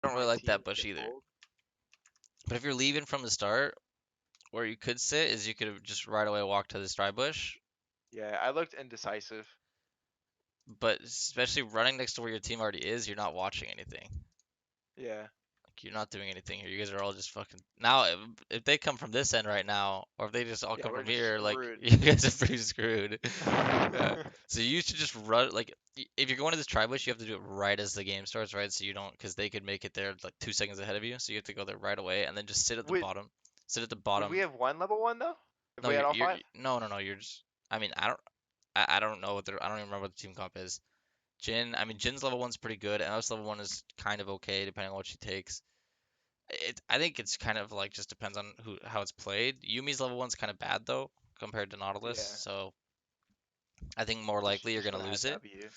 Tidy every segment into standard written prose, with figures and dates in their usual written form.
I don't really my like team that bush get either. pulled. But if you're leaving from the start, where you could sit is you could have just right away walked to this dry bush. Yeah, I looked indecisive. But especially running next to where your team already is, you're not watching anything. Yeah. Like you're not doing anything here. You guys are all just fucking. Now, if they come from this end right now, or if they just all Yeah, come we're from just here, like screwed. you guys are pretty screwed. Yeah. So you should just run. Like if you're going to this tri bush, you have to do it right as the game starts, right? So you don't, because they could make it there like 2 seconds ahead of you. So you have to go there right away, and then just sit at the would bottom. Sit at the would we bottom. have won level 1 though? If No, we had all you're five? no, no, no. You're just. I mean, I don't know what their. I don't even remember what the team comp is. Jhin, I mean, Jin's level one's pretty good. MS level one is kind of okay depending on what she takes. I think it's kind of like just depends on how it's played. Yumi's level one's kind of bad though compared to Nautilus, Yeah. so I think more likely you're Just gonna for that lose it. W.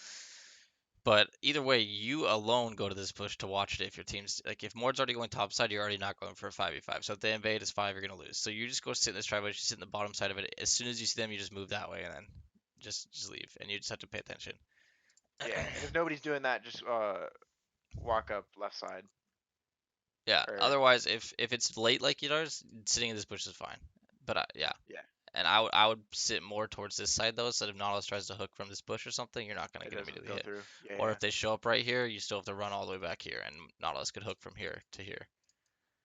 But either way, you alone go to this push to watch it if your team's like if Mord's already going top side, you're already not going for a 5v5. So if they invade is 5, you're gonna lose. So you just go sit in this tri bush, you sit in the bottom side of it. As soon as you see them, you just move that way and then just leave. And you just have to pay attention. Yeah, and if nobody's doing that, just walk up left side. Yeah. Or Otherwise, if it's late like yours, sitting in this bush is fine. But yeah, yeah, and I would sit more towards this side though, so that if Nautilus tries to hook from this bush or something, you're not gonna it get doesn't immediately go hit. through. Yeah, Or yeah, if they show up right here, you still have to run all the way back here, and Nautilus could hook from here to here.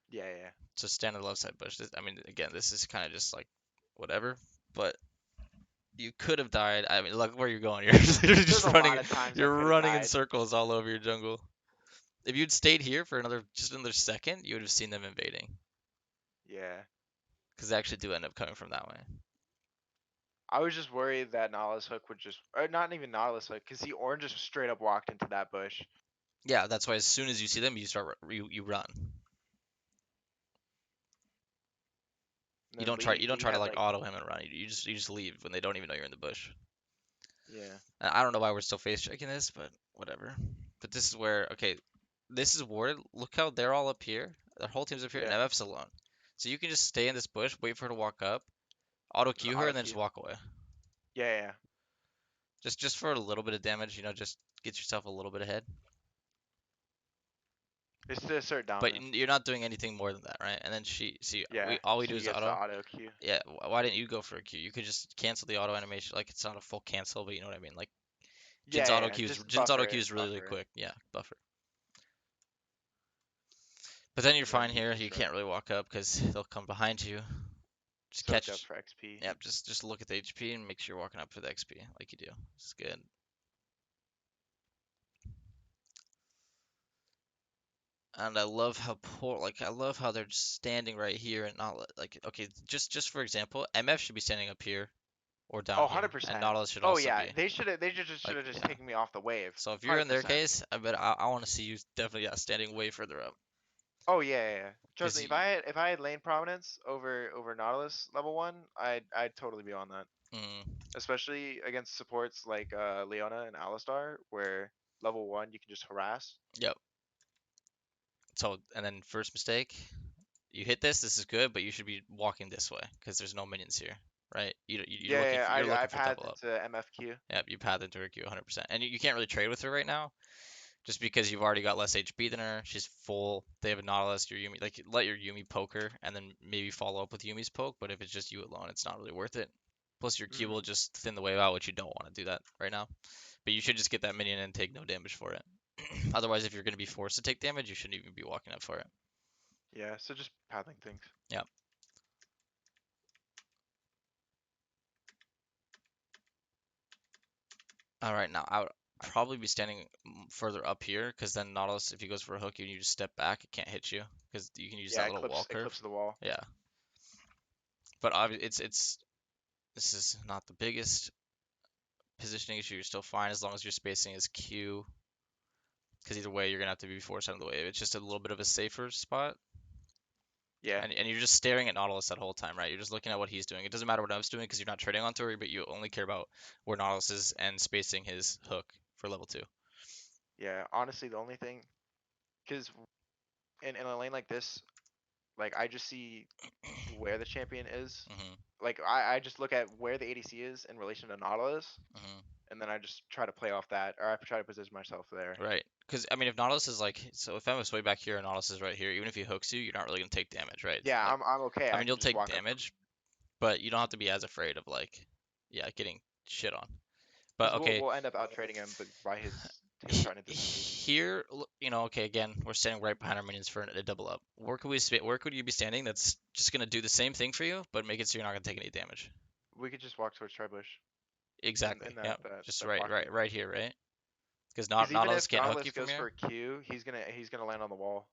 yeah, yeah. So stand on the left side bush. I mean, again, this is kind of just like whatever, but you could have died. I mean, look where you're going. You're literally There's just a running. lot of times I You're could have running in died. circles all over your jungle. If you'd stayed here for just another second, you would have seen them invading, Yeah. because they actually do end up coming from that way. I was just worried that Nautilus Hook would just, or not even Nautilus Hook, because the orange just straight up walked into that bush. Yeah, that's why as soon as you see them, you run. And then You don't Lee try to had like like, auto him and run. You just leave when they don't even know you're in the bush. yeah, I don't know why we're still face checking this, but whatever. But this is where okay, this is warded. Look how they're all up here. Their whole team's up here, and yeah, MF's alone. So you can just stay in this bush, wait for her to walk up, auto just Q her, auto and then just queue. walk away. Yeah, yeah. Just for a little bit of damage, just get yourself a little bit ahead. It's to assert But dominance. you're not doing anything more than that, right? And then see, Yeah, we all we do she is gets the auto. auto queue. Yeah, why didn't you go for a Q? You could just cancel the auto animation. Like it's not a full cancel, but you know what I mean. Like Yeah, yeah, just Jin's auto buffer Q it, is really really buffer it. quick. Yeah, buffer. But then you're And then fine he here. just You can't really walk up because they'll come behind you. Just soaked up catch. for XP. Yeah, just look at the HP and make sure you're walking up for the XP like you do. It's good. And I love how poor. Like I love how they're just standing right here and not like okay. Just for example, MF should be standing up here or Oh, down here, and 100%. Nautilus should Oh also yeah, be they should like have just yeah. taken me off the wave. So if you're in their 100%. case, I bet I want to see you definitely standing way further up Oh yeah, yeah, yeah. Trust because me, you. if I had lane prominence over Nautilus level 1, I'd totally be on that. Mm, Especially against supports like Leona and Alistar, where level 1 you can just harass. yep. So and then first mistake, you hit this. This is good, but you should be walking this way because there's no minions here, right? Yeah, yeah, You're I looking for pathed double up. into MFQ. Yep, you path into her Q 100%, and you can't really trade with her right now just because you've already got less HP than her. She's full. They have a Nautilus. Your Yumi, like let your Yumi poke her, and then maybe follow up with Yumi's poke. But if it's just you alone, it's not really worth it. Plus, your Q Mm, will just thin the wave out, which you don't want to do that right now. But you should just get that minion and take no damage for it. Otherwise, if you're going to be forced to take damage, you shouldn't even be walking up for it. yeah, so just pathing things. Yeah. All right, now I would probably be standing further up here because then Nautilus, if he goes for a hook and you just step back, it can't hit you because you can use Yeah, that little wall curve. eclipse the wall. Yeah, but obviously it's this is not the biggest positioning issue. You're still fine as long as your spacing is Q. Because either way, you're gonna have to be forced out of the wave. It's just a little bit of a safer spot, Yeah, and you're just staring at Nautilus that whole time, right? You're just looking at what he's doing. It doesn't matter what I was doing because you're not trading onto her, but you only care about where Nautilus is and spacing his hook for level 2. yeah. Honestly, the only thing, because in a lane like this, like I just see where the champion is. Hmm. Like I just look at where the ADC is in relation to Nautilus, Hmm. and then I just try to play off that, or I try to position myself there. Right. because I mean, if Nautilus is like, so if Emma's way back here and Nautilus is right here, even if he hooks you, you're not really gonna take damage, right? Yeah, Like, I'm okay. I I mean, can you'll just take walk up damage, but you don't have to be as afraid of like, yeah, getting shit on. But because okay, we'll end up out trading him, but by him trying to defend us. here, okay, again, we're standing right behind our minions for a double up. Where could you be standing that's just gonna do the same thing for you, but make it so you're not gonna take any damage? We could just walk towards Tribush Exactly. in that Yep. Just that pocket. right here, right? Because Because even Nautilus if can't hook you Nautilus from goes here. for a Q, he's gonna land on the wall.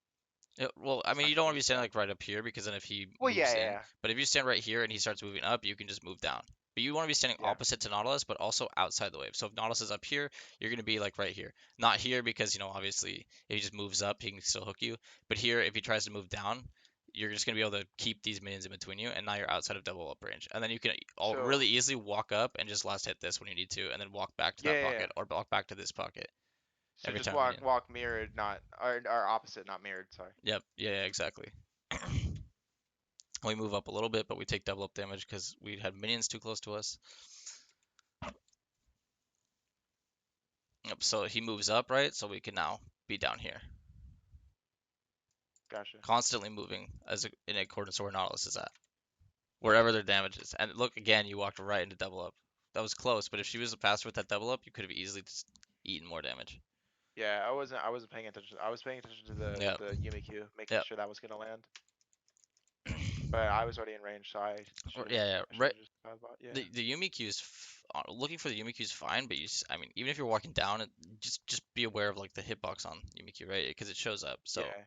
Yeah, well, I It's mean, not you gonna don't be want to be his standing side. like right up here because then if he Well, yeah, moves yeah, in, yeah, but if you stand right here and he starts moving up, you can just move down. But you want to be standing yeah. opposite to Nautilus, but also outside the wave. So if Nautilus is up here, you're gonna be like right here, not here because obviously if he just moves up, he can still hook you. But here, if he tries to move down, you're just gonna be able to keep these minions in between you, and now you're outside of double up range. And then you can all really So easily walk up and just last hit this when you need to, and then walk back to yeah, that yeah, yeah. pocket or walk back to this pocket So every just time minion. walk mirrored, not or opposite, not mirrored. Sorry. Yep. Yeah, yeah, exactly. We move up a little bit, but we take double up damage because we had minions too close to us. Yep, so he moves up, right? So we can now be down here, Gotcha. constantly moving in accordance to where Nautilus is at, wherever their damage is. And look, again, you walked right into double up. That was close, but if she was faster with that double up, you could have easily just eaten more damage. Yeah, I wasn't paying attention. I was paying attention to Yep, the Yumi Q, making yep. sure that was gonna land. But I was already in range, so Yeah, yeah. I should Right. have just thought about yeah. The Yumi Q is looking for the Yumi Q is fine, but I mean, even if you're walking down, just be aware of like the hitbox on Yumi Q, right? Because it shows up. So Yeah.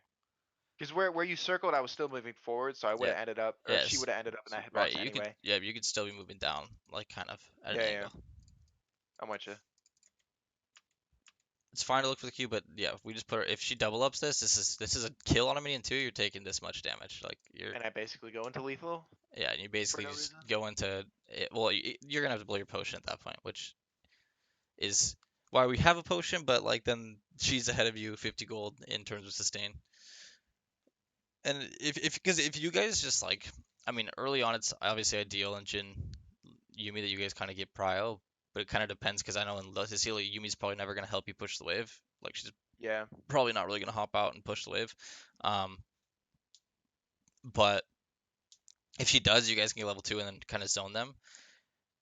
Because where you circled, I was still moving forward, so I would yeah, have ended up, or she yes. would have ended up in So, that right, hitbox anyway. you could still be moving down, like kind of at an Yeah, yeah. angle. I'm with you. It's fine to look for the Q, but yeah, if we just put her, if she double ups this is a kill on a minion too. You're taking this much damage, like And I basically go into lethal yeah, and you for basically no just reason. go into it. Well, you're gonna have to blow your potion at that point, which is why we have a potion, but like then she's ahead of you 50 gold in terms of sustain. And if because if you guys just like, I mean, early on it's obviously ideal in Jhin Yumi that you guys kind of get prio, but it kind of depends because I know in Cecilia Yumi's probably never gonna help you push the wave. Like she's Yeah. probably not really gonna hop out and push the wave. Um, but if she does, you guys can get level 2 and then kind of zone them,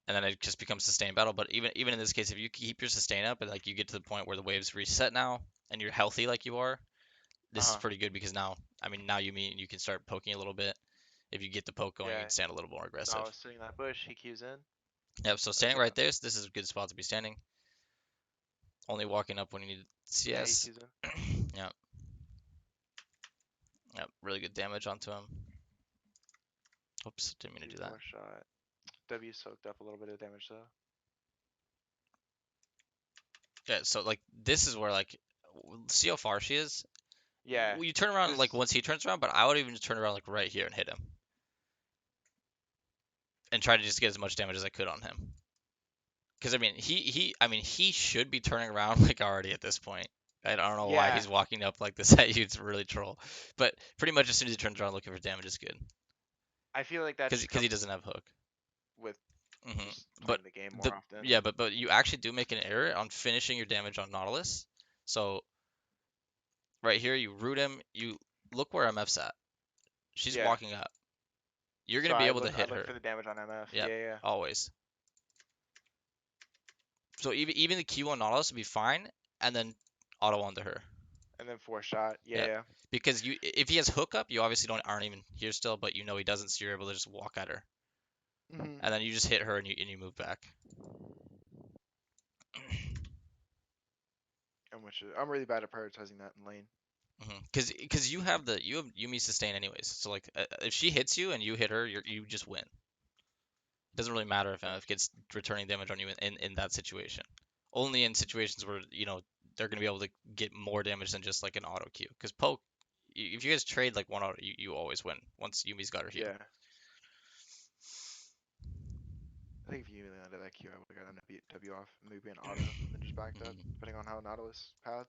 and then it just becomes sustained battle. But even in this case, if you keep your sustain up and like you get to the point where the waves reset now and you're healthy like you are, this is Uh-huh. pretty good because now, I mean, now you can start poking a little bit. If you get the poke going, you Yeah. can stand a little more So I aggressive. was sitting in that bush, he cues in. Yep, so Or standing so right there, so this is a good spot to be standing. Only walking up when you need yeah, he CS. cues in. Yep, yep, really good damage onto him. Oops, didn't mean to do that. Q4 shot. W soaked up a little bit of damage though. Yeah, so like this is where like see how far she is. Yeah. You turn around like Cause once he turns around, but I would even just turn around like right here and hit him and try to just get as much damage as I could on him. Because I mean he should be turning around like already at this point. I don't know why yeah, he's walking up like this at you. It's really troll. But pretty much as soon as he turns around looking for damage is good. I feel like that just Because he comes doesn't have hook. with just But playing the game the more often. yeah, but you actually do make an error on finishing your damage on Nautilus. So right here you root him. You look where MF's at. She's Yeah. walking up. You're So gonna be able to I hit look her. for the damage on MF. Yep, Yeah, yeah. always. So even the Q on Nautilus would be fine, and then auto onto her. And then 4 shot. Yeah, Yep. yeah. Because if he has hookup, you obviously aren't even here still, but you know he doesn't, so you're able to just walk at her, hmm and then you just hit her and you move back. I'm really bad at prioritizing that in lane. Because you have Yumi sustain anyways, so like if she hits you and you hit her, you just win. It doesn't really matter if Yeah. MF gets returning damage on you in that situation. Only in situations where they're gonna be able to get more damage than just like an auto Q. Because poke, if you guys trade like one auto, you always win once Yumi's got her heal. Yeah. I think if you landed that Q, I would have gotten a W off, maybe an auto, and then just backed up, Mhm. depending on how Nautilus path.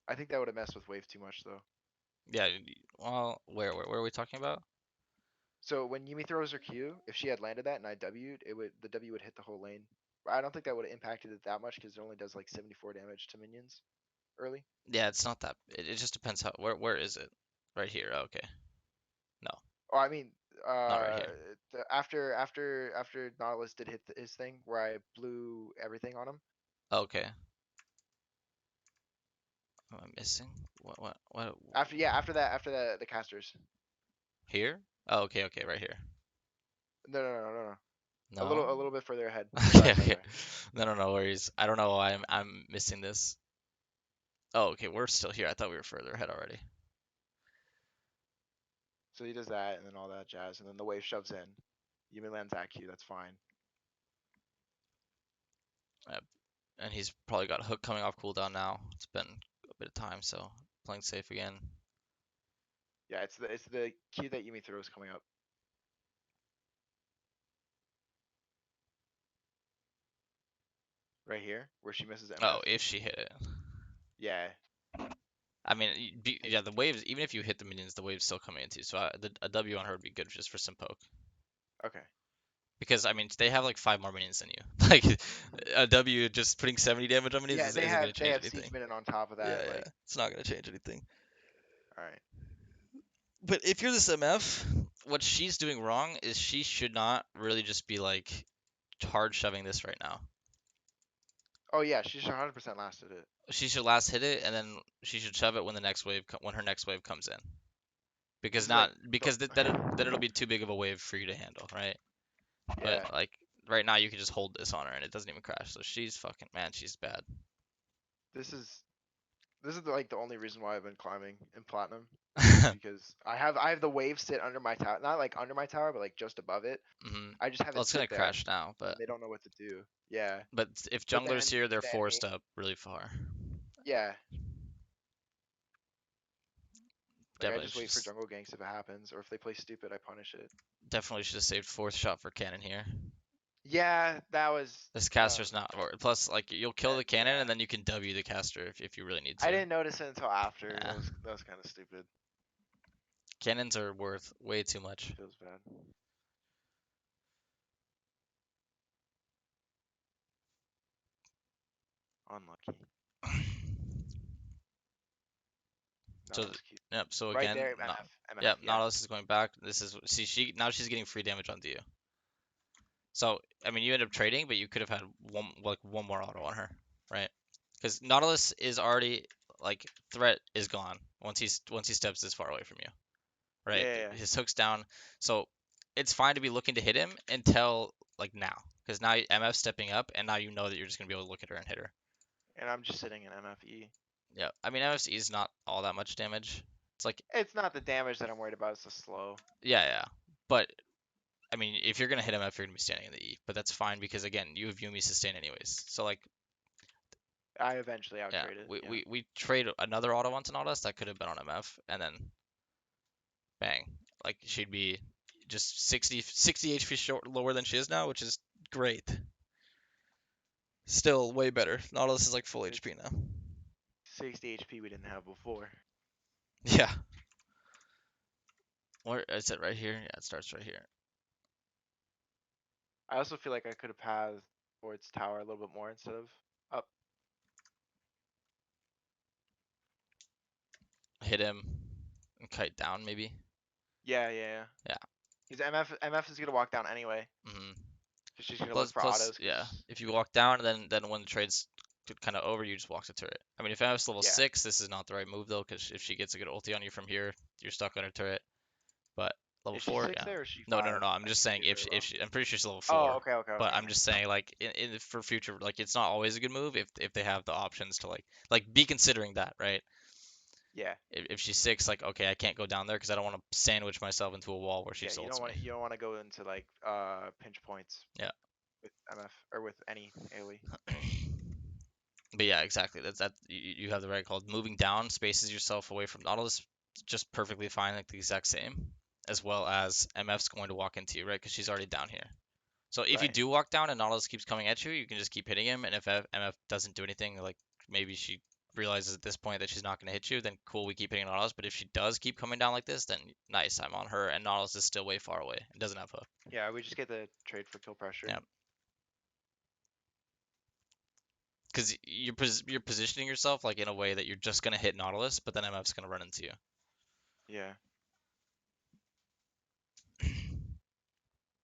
I think that would have messed with wave too much though. Yeah. Well, where are we talking about? So when Yumi throws her Q, if she had landed that and I W'd, the W would hit the whole lane. I don't think that would have impacted it that much because it only does like 74 damage to minions early. Yeah, it's not that. It just depends how. Where is it? Right here. Okay. No, Or I mean, not right here. after Nautilus did hit his thing where I blew everything on him. Okay. What am I missing? What? After the casters. Here? Oh, okay, okay, right here. No. A No. little bit further ahead. Okay, okay. Sorry. No, no, no worries. I don't know why I'm missing this. Oh, okay, we're still here. I thought we were further ahead already. So he does that and then all that jazz, and then the wave shoves in. Yumi lands at Q. That's fine. And he's probably got Hook coming off cooldown now. It's been a bit of time, so playing safe again. Yeah, it's the Q that Yumi throws coming up. Right here, where she misses Oh, MF. if she hit it. Yeah. I mean, Hey, yeah, the waves, even if you hit the minions, the wave's still coming into. So a W on her would be good just for some poke. okay. Because, I mean, they have like 5 more minions than you. Like, a W just putting 70 damage on minions Yeah, isn't going to they change have Siege anything. Minute on top of Yeah, that. yeah. Like, It's not going to change anything. all right. But if you're this MF, what she's doing wrong is she should not really just be like hard shoving this right now. Oh yeah, she's 100% lasted it. She should last hit it and then she should shove it when the next wave when her next wave comes in. This Because is like not because then it'll be too big of a wave for you to handle, right? But yeah. like right now you can just hold this on her and it doesn't even crash. So she's fucking man, she's bad. This is like the only reason why I've been climbing in platinum is because I have the wave sit under my tower, not like under my tower, but like just above it. Hmm. I just have Well, it it's gonna sit there, crash now, and but they don't know what to do. Yeah, if but jungler's here, they're then forced up really far. yeah, like I Definitely just wait for should jungle ganks if it happens, or if they play stupid, I punish it. definitely should have saved fourth shot for cannon here. Yeah, that was This caster's not or plus like you'll kill the cannon yeah. and then you can W the caster if you really need I to. didn't notice it until after. Yeah. That was kind of stupid. Cannons are worth way too much. Feels bad. Unlucky. So Nautilus keep yep, so right again, there. not MF. yep, Yeah, Nautilus is going back. This is see she now she's getting free damage onto you. So I mean you end up trading, but you could have had one more auto on her, right? Because Nautilus is already like threat is gone once he steps this far away from you, right? yeah. His hook's down, so it's fine to be looking to hit him until like now, because now MF's stepping up, and now you know that you're just gonna be able to look at her and hit her. And I'm just sitting in MFE. Yeah, I mean MFC is not all that much damage. It's like It's not the damage that I'm worried about. It's the slow. yeah, yeah, but I mean if you're gonna hit MF, you're gonna be standing in the E, but that's fine because again you have Yumi sustain anyways. So like I eventually yeah, outtrade it. Yeah. we trade another auto onto Nautilus that could have been on MF, and then bang, like she'd be just 60 HP short lower than she is now, which is great. Still way better. Nautilus is like full It's HP now. 60 HP we didn't have before. Yeah. Where is it right here? Yeah, it starts right here. I also feel like I could have passed towards tower a little bit more instead of up. Hit him and kite down maybe. Yeah. Yeah. Because MF is gonna walk down anyway. Hmm. 'Cause she's gonna look Plus for plus autos. yeah. Cause If you walk down, then when the trade's kind of over, you just walk the turret. I mean, if MF's level yeah. 6, this is not the right move though, because if she gets a good ulti on you from here, you're stuck on her turret. But level Is she 4, six yeah. there or is she No, no, no, five? no. I'm I just can't saying see it very if well. she, I'm pretty sure she's level Oh, 4. But okay. I'm just saying like for future, like it's not always a good move if they have the options to like be considering that, right? Yeah. If she's 6, like okay, I can't go down there because I don't want to sandwich myself into a wall where she Yeah. just ults me. You don't want to go into like pinch points Yeah. with MF or with any AoE. But yeah, exactly. That you have the right call. Moving down spaces yourself away from Nautilus just perfectly fine, like the exact same, as well as MF's going to walk into you, right? Because she's already down here. So if you Right. do walk down and Nautilus keeps coming at you, you can just keep hitting him. And if MF doesn't do anything, like maybe she realizes at this point that she's not going to hit you, then cool, we keep hitting Nautilus. But if she does keep coming down like this, then nice, I'm on her, and Nautilus is still way far away. It doesn't have hook. Yeah. We just get the trade for kill pressure. Yeah. because you're positioning yourself like in a way that you're just gonna hit Nautilus, but then MF's gonna run into you. Yeah.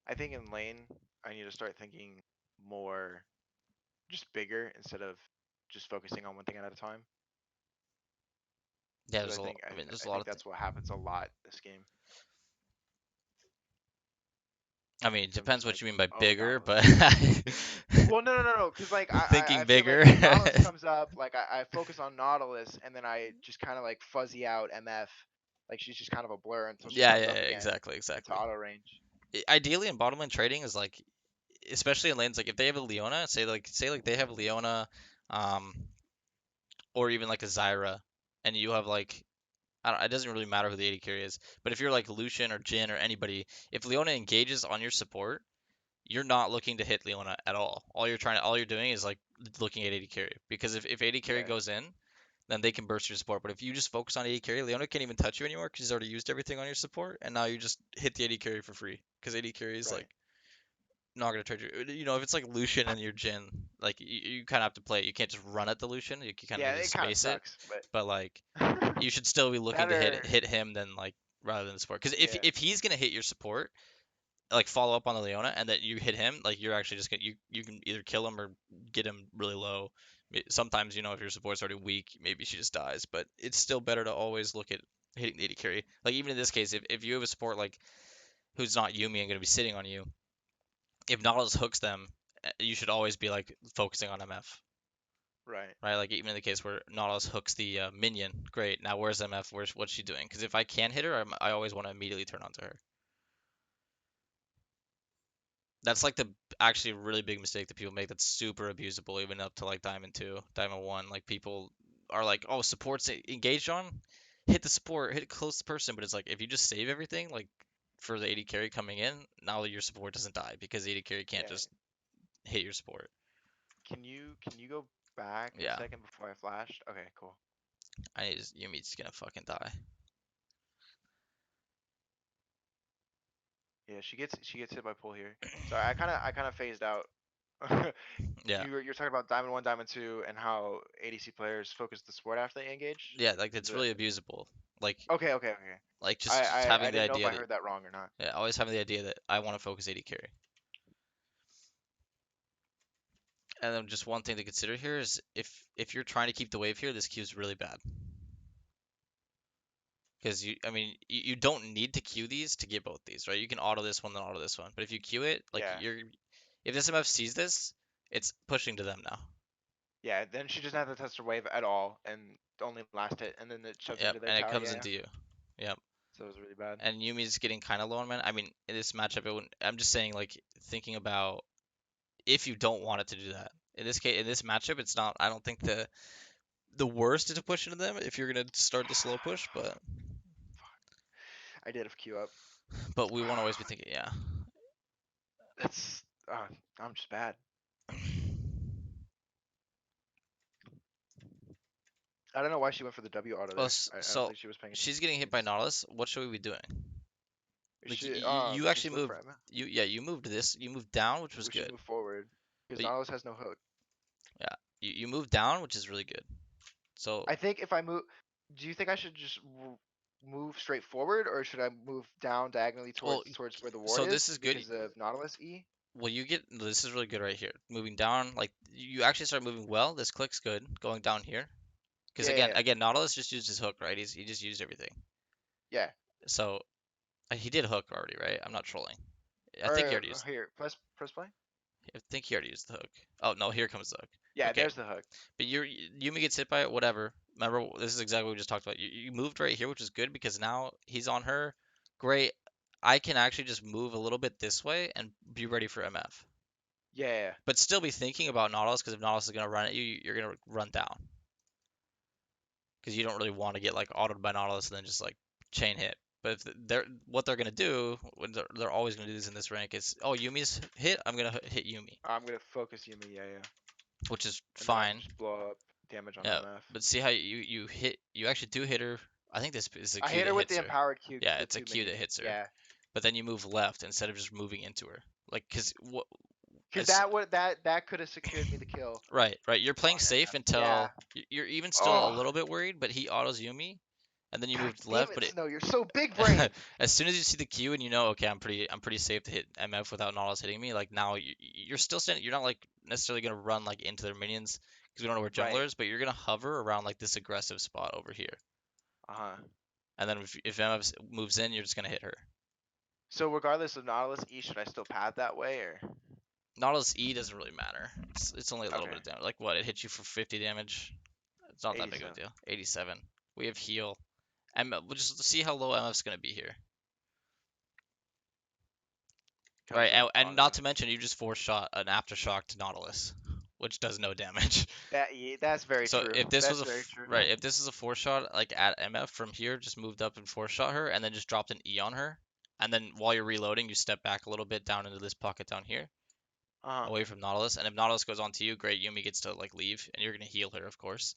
I think in lane, I need to start thinking more just bigger instead of just focusing on one thing at a time. Yeah, Because there's a lot. I mean, there's I a lot think of. that's what happens a lot this game. I mean, it Cause I'm depends just what like, you mean by oh, bigger, Nautilus. but Well, no. Cause like I thinking feel like bigger. when Nautilus comes up, like I focus on Nautilus and then I just kind of like fuzzy out MF. Like she's just kind of a blur until she Yeah, comes yeah, up yeah, again exactly, into exactly. auto range. Ideally, in bottom lane trading is like, especially in lanes like if they have a Leona, say like they have a Leona, um, or even like a Zyra, and you have like I don't, it doesn't really matter who the AD carry is, but if you're like Lucian or Jhin or anybody, if Leona engages on your support, you're not looking to hit Leona at all. All you're doing is like looking at AD carry because if AD carry Yeah, goes in, then they can burst your support. But if you just focus on AD carry, Leona can't even touch you anymore because he's already used everything on your support, and now you just hit the AD carry for free because AD carry is like right. not gonna trade you. You know, if it's like Lucian and your Jhin, like you kind of have to play it. You can't just run at the Lucian. You kind of Yeah, need to it kind of space it, sucks, but like but you should still be looking to hit better. hit him than like rather than the support. Because if Yeah, if he's gonna hit your support, like follow up on the Leona, and then you hit him, like you're actually just gonna you can either kill him or get him really low. Sometimes if your support's already weak, maybe she just dies, but it's still better to always look at hitting the AD carry. Like even in this case, if you have a support like who's not Yumi and gonna be sitting on you, if Nautilus hooks them, you should always be like focusing on MF. right. Right, like even in the case where Nautilus hooks the minion, great. Now where's MF? What's she doing? Because if I can hit her, I always want to immediately turn onto her. That's like the actually really big mistake that people make. That's super abusable, even up to like Diamond 2, Diamond 1. Like people are like, oh, support's engaged on, hit the support, hit close to the person. But it's like if you just save everything, like for the AD carry coming in, now your support doesn't die because the AD carry can't Yeah. just hit your support. Can you go back a Yeah, second before I flashed? Okay, cool. Yumi's gonna fucking die. Yeah, she gets hit by pull here. So I kind of phased out. Yeah, You're talking about Diamond 1, Diamond 2, and how ADC players focus the support after they engage. yeah, like Is it's it really abusable. Like okay. like I, just I having I the didn't know if idea I that heard that wrong or not. yeah, always having the idea that I want to focus AD carry. And then just one thing to consider here is if you're trying to keep the wave here, this queue is really bad. Because I mean, you don't need to queue these to get both these, right? You can auto this one, then auto this one. But if you queue it, like Yeah, if this MF sees this, it's pushing to them now. yeah. Then she doesn't have to test her wave at all, and only last hit, and then it shoves Yep, into their and it tower. comes Yeah, yeah. into you. Yep. So it was really bad. And Yumi's getting kind of low on mana. I mean, in this matchup, I'm just saying, like, thinking about if you don't want it to do that. In this case, in this matchup, it's not. I don't think the worst is to push into them if you're gonna start the slow push, I did have queue up. but we won't always be thinking, yeah. That's I'm just bad. I don't know why she went for the W auto Well, there. I don't so think she was paying she's getting hit by attention. Nautilus. What should we be doing? Like She you actually just look moved. for Emma. You moved this. You moved down, which was We should good. move forward because But Nautilus has no hook. yeah, you moved down, which is really good. So I think if I move, do you think I should just move straight forward or should I move down diagonally well, towards where the ward so this is is good. because of Nautilus E? Well, you get this is really good right here. Moving down, like you actually start moving well. This click's good. Going down here, because Yeah, yeah, yeah. again, Nautilus just used his hook, right? He just used everything. Yeah. So he did hook already, right? I'm not trolling. I think he Or already used. here, press play. I think he already used the hook. Oh no, here comes the hook. Yeah, Okay, there's the hook. but Yumi gets hit by it, whatever. Remember, this is exactly what we just talked about. You moved right here, which is good because now he's on her. Great. I can actually just move a little bit this way and be ready for MF. Yeah, yeah, yeah. But still be thinking about Nautilus because if Nautilus is gonna run at you, you're gonna run down because you don't really want to get like autoed by Nautilus and then just like chain hit. But if they're what they're gonna do, when they're always gonna do this in this rank is, oh, Yumi's hit, I'm gonna hit Yumi, I'm gonna focus Yumi. Yeah, yeah. which is And then I can fine. just blow up damage on Yeah, MF. but see how you actually do hit her. I think this is a I Q hit that her with hits the her. empowered Q, Yeah, the it's a two Q that minion. hits her. Yeah. But then you move left instead of just moving into her. Like, cause what? Cause that could have secured me the kill Right, right. You're playing on safe MF. Yeah. until you're even still a Oh, little bit worried, but he autos Yumi, and then you god moved damn left. But it, Snow! You're so big brained. as soon as you see the Q and you know, okay, I'm pretty safe to hit MF without Nautilus hitting me. Like now, you're still standing. You're not like necessarily gonna run like into their minions because we don't know where Right. jungler is, but you're gonna hover around like this aggressive spot over here. Uh huh. And then if MF moves in, you're just gonna hit her. So regardless of Nautilus E, should I still pad that way or? Nautilus E doesn't really matter. It's only a little bit Okay. of damage. Like what? It hits you for 50 damage. It's not that big of a 87 deal. 87. We have heal. We'll just see how low MF's gonna be here. Right, comes in and on not to mention you just force shot an aftershock to Nautilus, which does no damage. that. Yeah, that's very So true. if this was That's a very true. right, if this is a four shot like at MF from here, just moved up and four shot her, and then just dropped an E on her, and then while you're reloading, you step back a little bit down into this pocket down here, Uh huh. away from Nautilus, and if Nautilus goes on to you, great, Yumi gets to like leave, and you're gonna heal her, of course.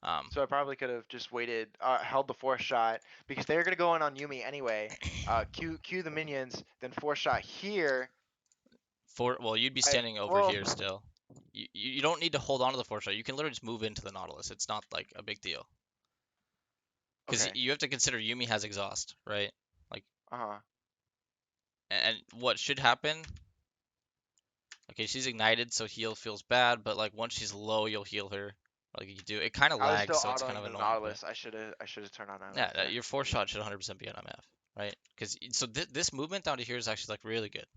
Um, So I probably could have just waited, held the fourth shot because they're gonna go in on Yumi anyway. Q the minions, then fourth shot here. well, you'd be I standing over well, here still. You don't need to hold on to the four shot. You can literally just move into the Nautilus. It's not like a big deal. Because okay. you have to consider Yumi has exhaust, right? Like, Uh huh. and what should happen? Okay, she's ignited, so heal feels bad, but like once she's low, you'll heal her. Like you do. It kind of I was lags, still so it's kind autoing of the annoying, but Nautilus. I should have turned on yeah, MF there. your four You're right. shot should 100% be on MF, right? Because so this movement down to here is actually like really good.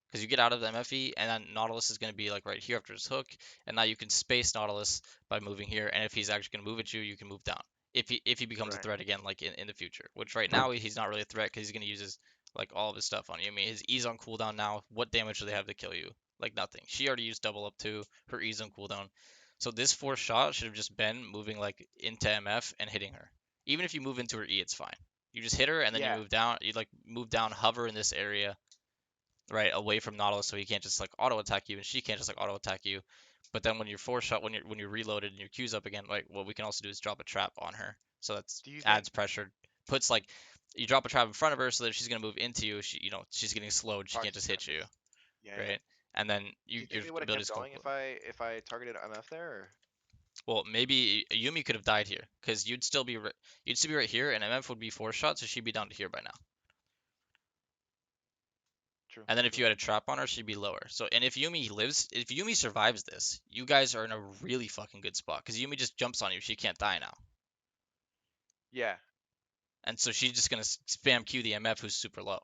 Because you get out of the MFE, and then Nautilus is going to be like right here after his hook, and now you can space Nautilus by moving here, and if he's actually going to move at you, you can move down. If he becomes a Right. threat again, like in the future, which right now he's not really a threat because he's going to use his like all of his stuff on you. I mean, his E's on cooldown now. What damage do they have to kill you? Like nothing. She already used double up too. Her E's on cooldown. So this fourth shot should have just been moving like into MF and hitting her. Even if you move into her E, it's fine. You just hit her and then you Yeah. move down. You like move down, hover in this area, right, away from Nautilus, so he can't just like auto attack you, and she can't just like auto attack you. But then when you're four shot, when you're reloaded and your Q's up again, like what we can also do is drop a trap on her, so that's Do you think? adds pressure, puts like you drop a trap in front of her so that if she's gonna move into you, she's getting slowed, she can't Proxy just hit you, counters. Yeah, yeah. right? And then Do you your think they would have kept abilities going if I targeted MF there? Or? well, maybe Yumi could have died here because you'd still be right here, and MF would be four shot, so she'd be down to here by now. True. And then if True. you had a trap on her, she'd be lower. So, and if Yumi survives this, you guys are in a really fucking good spot because Yumi just jumps on you. She can't die now. Yeah. And so she's just gonna spam Q the MF who's super low.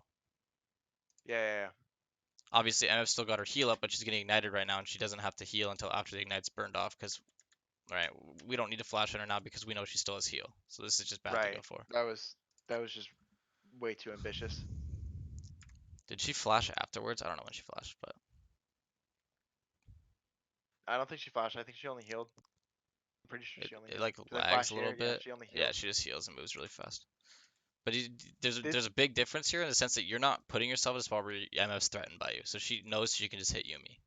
Yeah. Yeah. Yeah. Obviously, MF still got her heal up, but she's getting ignited right now, and she doesn't have to heal until after the ignite's burned off. Because, right, we don't need to flash on her now because we know she still has heal. So this is just bad to go Right. for. That was just way too ambitious. Did she flash afterwards? I don't know when she flashed, but I don't think she flashed. I think she only healed. I'm pretty sure it, she only it healed. like Cause I lags flashed a little here. Yeah, bit. she only Yeah, healed. she just heals and moves really fast. But there's Did there's a big difference here in the sense that you're not putting yourself in a spot where MF's threatened by you, so she knows she can just hit Yumi.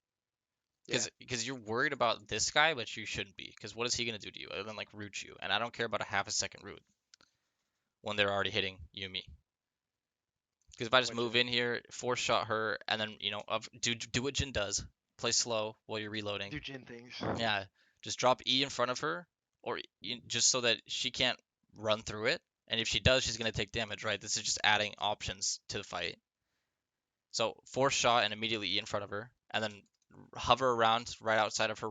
yeah. Because you're worried about this guy, but you shouldn't be. Because what is he gonna do to you other than like root you? And I don't care about a half a second root when they're already hitting Yumi. Because if I just Which move is in here, force shot her, and then do what Jhin does, play slow while you're reloading. do Jhin things. Yeah, just drop E in front of her, or just so that she can't run through it. And if she does, she's gonna take damage, right? This is just adding options to the fight. So force shot and immediately E in front of her, and then hover around right outside of her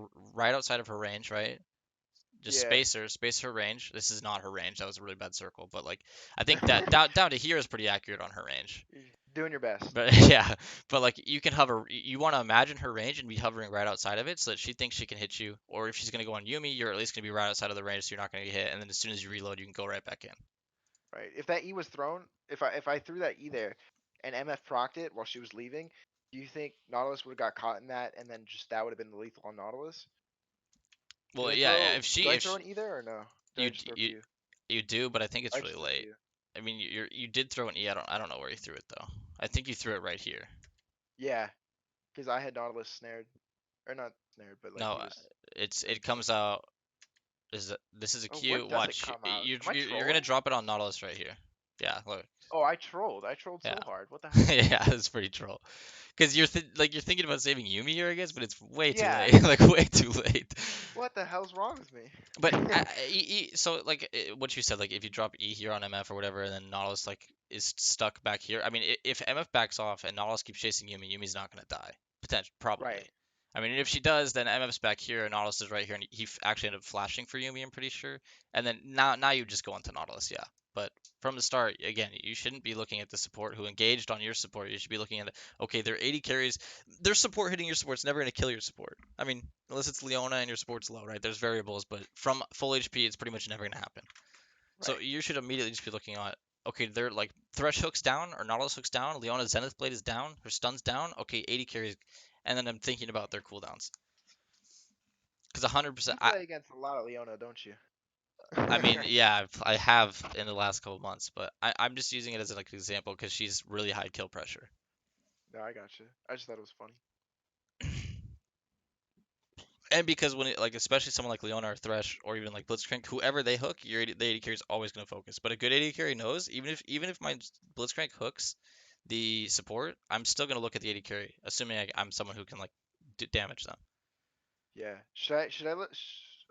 range, right? Just Yeah. space her range. This is not her range. That was a really bad circle, but like I think that down to here is pretty accurate on her range. You're doing your best. But yeah, but like you can hover. You want to imagine her range and be hovering right outside of it, so that she thinks she can hit you. Or if she's gonna go on Yumi, you're at least gonna be right outside of the range, so you're not gonna get hit. And then as soon as you reload, you can go right back in. Right. If that E was thrown, if I threw that E there, and MF procced it while she was leaving, do you think Nautilus would have got caught in that, and then just that would have been the lethal on Nautilus? Well, yeah, Do I throw an E there or no? Do I you just throw you Q? you do, but I think I it's really just throw late. Q. I mean, you did throw an E. I don't know where you threw it though. I think you threw it right here. Yeah, because I had Nautilus snared, or not snared, but like No, he was it getting comes pushed. out. This is a Oh, where Q. does it Watch. come out? Am I You're gonna trolling? drop it on Nautilus right here. Yeah, look. Oh, I trolled. I trolled Yeah. so hard. What the hell? Yeah, it's pretty troll. Because you're thinking about saving Yumi here, I guess, but it's way too Yeah. late. Like way too late. What the hell's wrong with me? But so like what you said, like if you drop E here on MF or whatever, and then Nautilus like is stuck back here. I mean, if MF backs off and Nautilus keeps chasing Yumi, Yumi's not gonna die. Potential, probably. Right. I mean, if she does, then MF's back here and Nautilus is right here, and he actually ended up flashing for Yumi. I'm pretty sure. And then now you just go into Nautilus, yeah. But from the start, again, you shouldn't be looking at the support who engaged on your support. You should be looking at, okay, they're 80 carries. Their support hitting your support's never going to kill your support. I mean, unless it's Leona and your support's low, right? There's variables, but from full HP, it's pretty much never going to happen. So Right. you should immediately just be looking at, okay, they're like Thresh hooks down or Nautilus hooks down, Leona's Zenith Blade is down, her stun's down, okay, 80 carries, and then I'm thinking about their cooldowns. Because You 100%, play against a lot of Leona, don't you? I mean, yeah, I have in the last couple months, but I'm just using it as an example because she's really high kill pressure. No, I got you. I just thought it was funny. And because when it, like especially someone like Leona or Thresh or even like Blitzcrank, whoever they hook, the AD carry is always going to focus. But a good AD carry knows even if my Blitzcrank hooks the support, I'm still going to look at the AD carry, assuming I'm someone who can like damage them. Yeah. Should I let?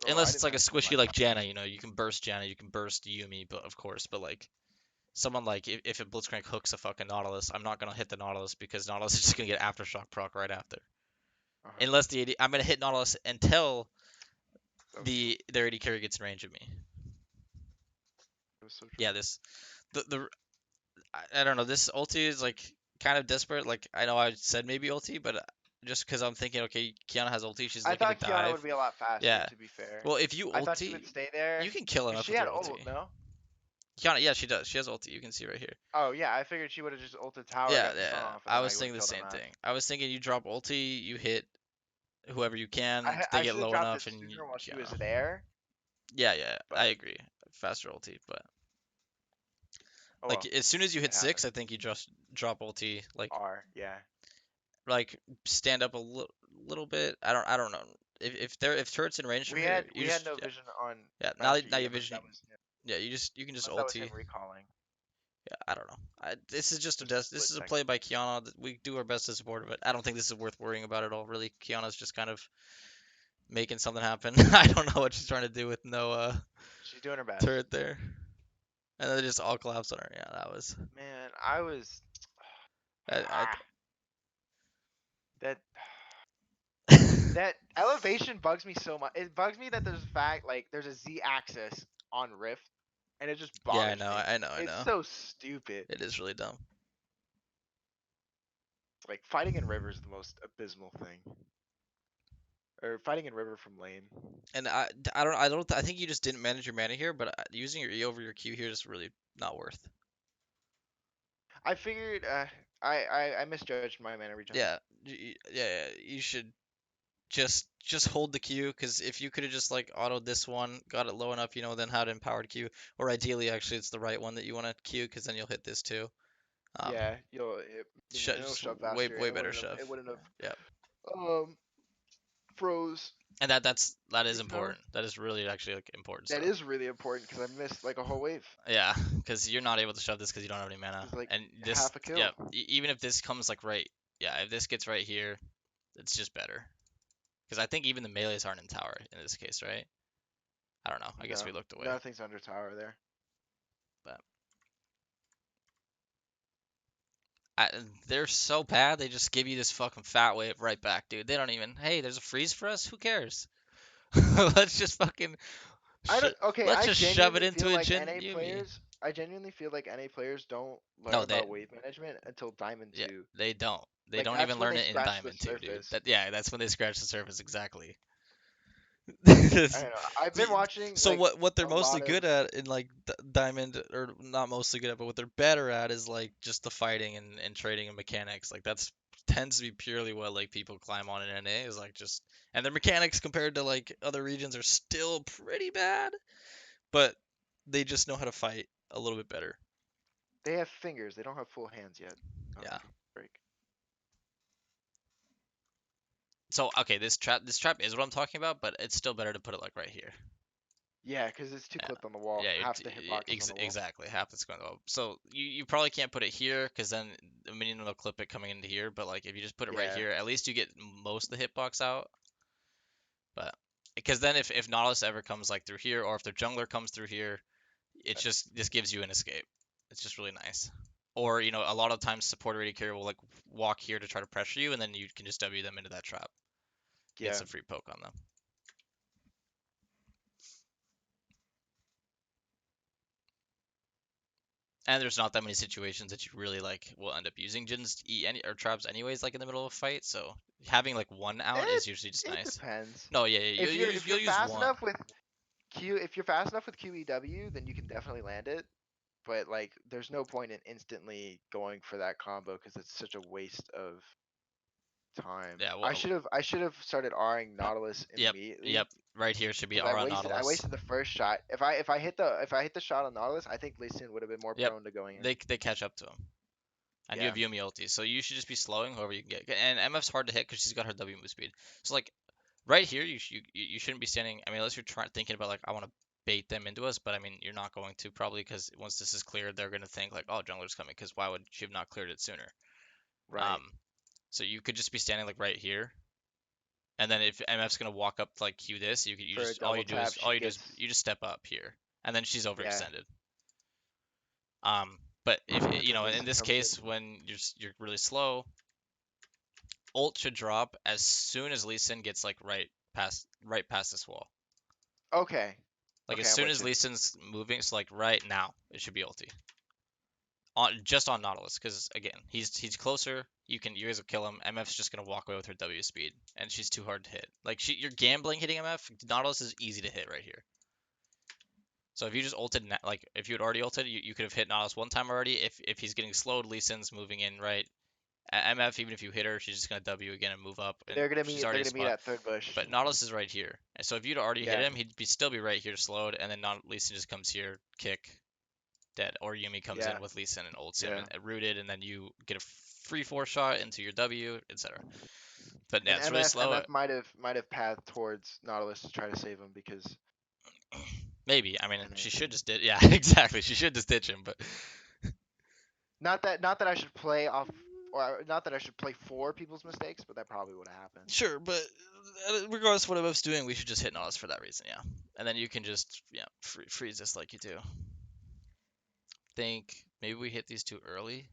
Oh, I Unless it's didn't like a actually put my squishy like top Janna, six. you can burst Janna, you can burst Yumi, but of course, but like someone like if a Blitzcrank hooks a fucking Nautilus, I'm not going to hit the Nautilus because Nautilus is just going to get aftershock proc right after. Uh huh. Unless the AD, I'm going to hit Nautilus until That was true. their AD carry gets in range of me. That was so true. Yeah, this the I don't know. This ulti is like kind of desperate. Like I know I said maybe ulti, but just because I'm thinking, okay, Kiana has ulti, she's I looking to thought Kiana dive. would be a lot faster, Yeah. to be fair. Well, if you I thought she ulti, would stay there you can kill because MF she with had your ult, ulti. no? Kiana, yeah, she does. She has ulti. You can see right here. Oh yeah, I figured she would have just ulted tower, Yeah, got the stun yeah. off, and I then I was would thinking have the killed same MF. thing. I was thinking you drop ulti, you hit whoever you can, they I get should have low dropped it enough, and sooner while she was Kiana. there, Yeah, yeah, I but agree. Faster ulti, but oh like well, as soon as you it hit six, happens. I think you just drop ulti. R, yeah. Like stand up a little bit. I don't know. If turret's in range from here, you We had just no vision on yeah. Master Now Yi you unless vision. that was him. Yeah, you can just Unless that was him ulti. recalling. Yeah, I don't know. This is just a Just a this split is a play second. by Kiana. We do our best to support it, but I don't think this is worth worrying about at all. Really, Kiana's just kind of making something happen. I don't know what she's trying to do with no She's doing her best. turret there, and then they just all collapsed on her. Yeah, that was. Man, I was I, ah, that that elevation bugs me so much. It bugs me that there's a fact like there's a Z axis on Rift, and it just yeah, bothers me. I It's know. so stupid. It is really dumb. Like fighting in river is the most abysmal thing. Or fighting in river from lane. And I think you just didn't manage your mana here, but using your E over your Q here is really not worth. I figured I misjudged my mana regen. Yeah, yeah, you should just hold the Q because if you could have just like autoed this one, got it low enough, then had empowered Q, or ideally actually it's the right one that you want to Q because then you'll hit this too. Um, Yeah, it'll just shove way faster, and way better shove. it wouldn't have Yeah, um froze. and that is You know important. That is really actually like important that stuff. is really important because I missed like a whole wave. Yeah, because you're not able to shove this because you don't have any mana, It's like and this half a yeah, kill. even if this comes like right, yeah, if this gets right here, it's just better. Because I think even the melees aren't in tower in this case, right? I don't know. I guess No, we looked away. nothing's under tower there. But I, they're so bad, they just give you this fucking fat wave right back, dude. They don't even, hey, there's a freeze for us? Who cares? Let's just fucking, I sh don't. Okay, let's I just shove it genuinely into feel a like Jhin NA Yumi. players. I genuinely feel like NA players don't learn No, about wave management until Diamond yeah, 2. they don't. They Like don't that's even when learn they it in scratch the Diamond 2, dude. surface. Yeah, that's when they scratch the surface, exactly. I don't know. I've been The- watching So like what they're a mostly lot of. good at in like Diamond or not mostly good at, but what they're better at is like just the fighting and trading and mechanics. Like that's tends to be purely what like people climb on in NA is like just and their mechanics compared to like other regions are still pretty bad, but they just know how to fight a little bit better. They have fingers. They don't have full hands yet. Oh, Yeah. give me a break. So okay, this trap is what I'm talking about, but it's still better to put it like right here. Yeah, because it's too Yeah, clipped on the wall. yeah, Half the hitbox is on the wall. exactly. Half that's going to. So you probably can't put it here because then the minion will clip it coming into here. But like if you just put it right Yeah. here, at least you get most of the hitbox out. But because then if Nautilus ever comes like through here, or if the jungler comes through here, it just gives you an escape. It's just really nice. Or a lot of times support rated carrier will like walk here to try to pressure you, and then you can just W them into that trap. Get Yeah. some free poke on them. And there's not that many situations that you really like will end up using Jins or traps anyways, like in the middle of a fight. So having like one out It is usually just it nice. depends. No, yeah, yeah, If you'll you're use fast one. enough with if you're fast enough with QEW, then you can definitely land it. But like, there's no point in instantly going for that combo because it's such a waste of time. Yeah, I should have started Ring Nautilus yep, immediately yep. Right here should be because R on I Nautilus. wasted the first shot. If I hit the shot on Nautilus, I think Lee Sin would have been more Yep, prone to going in. they catch up to him. And you Yeah. have Yumi ulti, so you should just be slowing whoever you can get. And MF's hard to hit because she's got her W move speed. So like right here, you shouldn't be standing. I mean, unless you're trying thinking about like I want to bait them into us, but I mean you're not going to probably because once this is cleared, they're gonna think like, oh, jungler's coming. Because why would she have not cleared it sooner? Right. Um, so you could just be standing like right here, and then if MF's gonna walk up to like Q this, you For a just double tap, all she you do is gets. you just step up here, and then she's Yeah. overextended. But if And then Lee in Sin this comes in. case when you're really slow, ult should drop as soon as Lee Sin gets like right past this wall. Okay. Like as Okay, I'm soon with as you. Lee Sin's moving, so like right now it should be ulti on just on Nautilus because again he's closer. You guys will kill him. MF's just gonna walk away with her W speed and she's too hard to hit. Like you're gambling hitting MF. Nautilus is easy to hit right here. So if you just ulted, like if you had already ulted, you could have hit Nautilus one time already. If he's getting slowed, Lee Sin's moving in right. MF, even if you hit her, she's just gonna W again and move up, and she's They're already a gonna meet spot. at third bush. But Nautilus is right here, and so if you'd already hit Yeah. him, still be right here slowed, and then Lee Sin just comes here, kick, dead. Or Yumi comes Yeah. in with Lee Sin and ults him Yeah. and rooted, and then you get a free four shot into your W, etc. But yeah, And it's really slow. MF might have pathed towards Nautilus to try to save him because Maybe. I mean, and she then should just did. Yeah, exactly. She should just ditch him, but not that I should play off or not that I should play for people's mistakes, but that probably would have happened. sure. But regardless of what MF's doing, we should just hit Nautilus for that reason. Yeah, and then you can just freeze this like you do. Think maybe we hit these too early.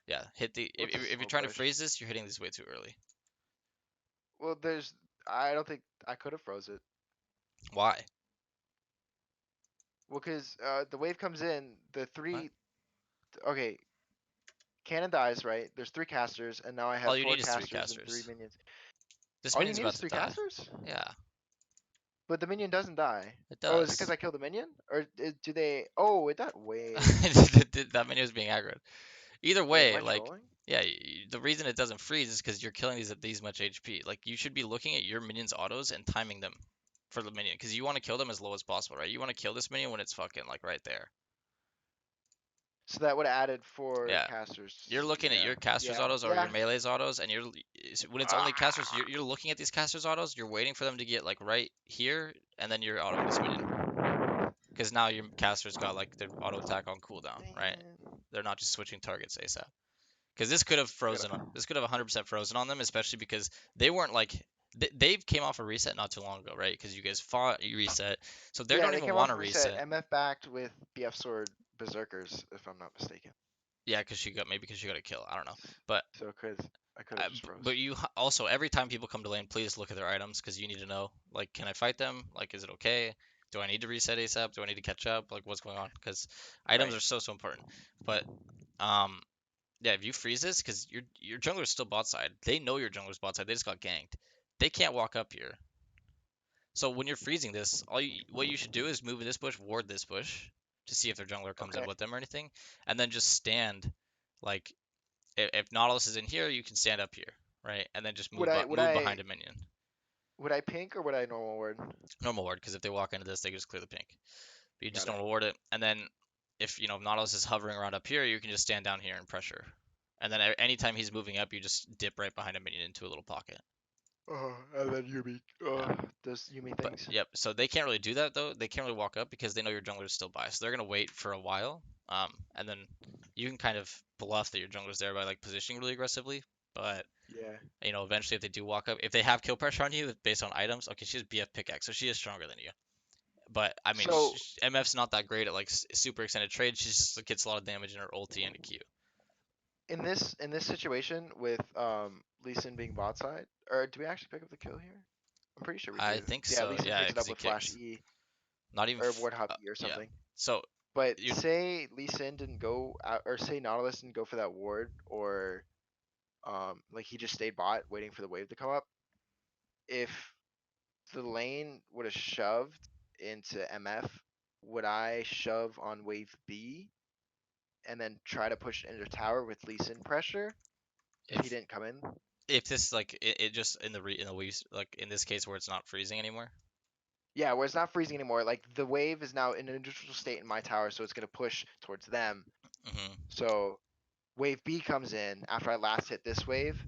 Yeah, hit the What's a if you're slow trying to push? freeze this, you're hitting these way too early. Well, there's I don't think I could have froze it. Why? Well, because the wave comes in, the What? three. Okay, cannon dies, right? There's three casters, and now I All have you four need is three casters and three casters. minions. This All you minion's need about is to three die. casters? Yeah, But the minion doesn't die. it Oh, is it because does. I killed the minion? Or do they? Oh, it died. Wait. That minion was being aggroed. Either Wait, am way, I like, trolling? yeah, the reason it doesn't freeze is because you're killing these at these much HP. Like, you should be looking at your minions' autos and timing them for the minion, because you want to kill them as low as possible, right? You want to kill this minion when it's fucking like right there. So that would have added four Yeah, you're casters. looking at Yeah. your caster's Yeah. autos or your Yeah. melee's autos, and when it's only casters, Ah. you're looking at these casters' autos. You're waiting for them to get like right here, and then you're autoing this minion. Because now your caster's got like their auto attack on cooldown, right? Man. They're not just switching targets ASAP. Because this could have I gotta. frozen. This could have 100% frozen on them, especially because they weren't like they came off a reset not too long ago, right? Because you guys fought, you reset, so they Yeah, don't they even came want off to a reset. reset. MF backed with BF Sword Berserkers, if I'm not mistaken. Yeah, because she got maybe because she got a kill. I don't know, but So I could have just but froze. you also every time people come to lane, please look at their items because you need to know like, can I fight them? Like, is it okay? Do I need to reset ASAP? Do I need to catch up? Like, what's going on? Because items Right. are so important. But um, yeah, if you freeze this, because your jungler's still bot side, they know your jungler's bot side. They just got ganked. They can't walk up here. So when you're freezing this, what you should do is move in this bush, ward this bush, to see if their jungler comes in Okay. with them or anything, and then just stand. Like if Nautilus is in here, you can stand up here, right? And then just Would I would move I behind a minion. would I pink or would I normal word? Normal ward, because if they walk into this, they can just clear the pink. But you just Got it. normal ward it, and then if Nautilus is hovering around up here, you can just stand down here and pressure. And then anytime he's moving up, you just dip right behind a minion into a little pocket. And then Yumi. Yeah. Does Yumi But things. yep, so they can't really do that though. They can't really walk up because they know your jungler's still by. So they're gonna wait for a while. And then you can kind of bluff that your jungler's there by like positioning really aggressively. But Yeah. eventually if they do walk up, if they have kill pressure on you based on items, okay, she has BF pickaxe, so she is stronger than you. But I mean, So MF's not that great at like super extended trades. She just gets a lot of damage in her ulti and a Q. in this situation with Lee Sin being bot side, or do we actually pick up the kill here? I'm pretty sure we I do. think Yeah, so. Lee Sin Yeah, picks it because up he with Flash kicks. E Not even. or Ward Hop E or Yeah. something. So But you. say Lee Sin didn't go out, or say Nautilus didn't go for that ward, or like he just stayed bot waiting for the wave to come up. If the lane would have shoved into MF, would I shove on wave B and then try to push it into tower with Lee Sin pressure if he If didn't come in? if this like it just in the weaves like in this case where it's not freezing anymore. Yeah, where it's not freezing anymore. Like the wave is now in a neutral state in my tower, so it's gonna push towards them. Hmm. So wave B comes in after I last hit this wave.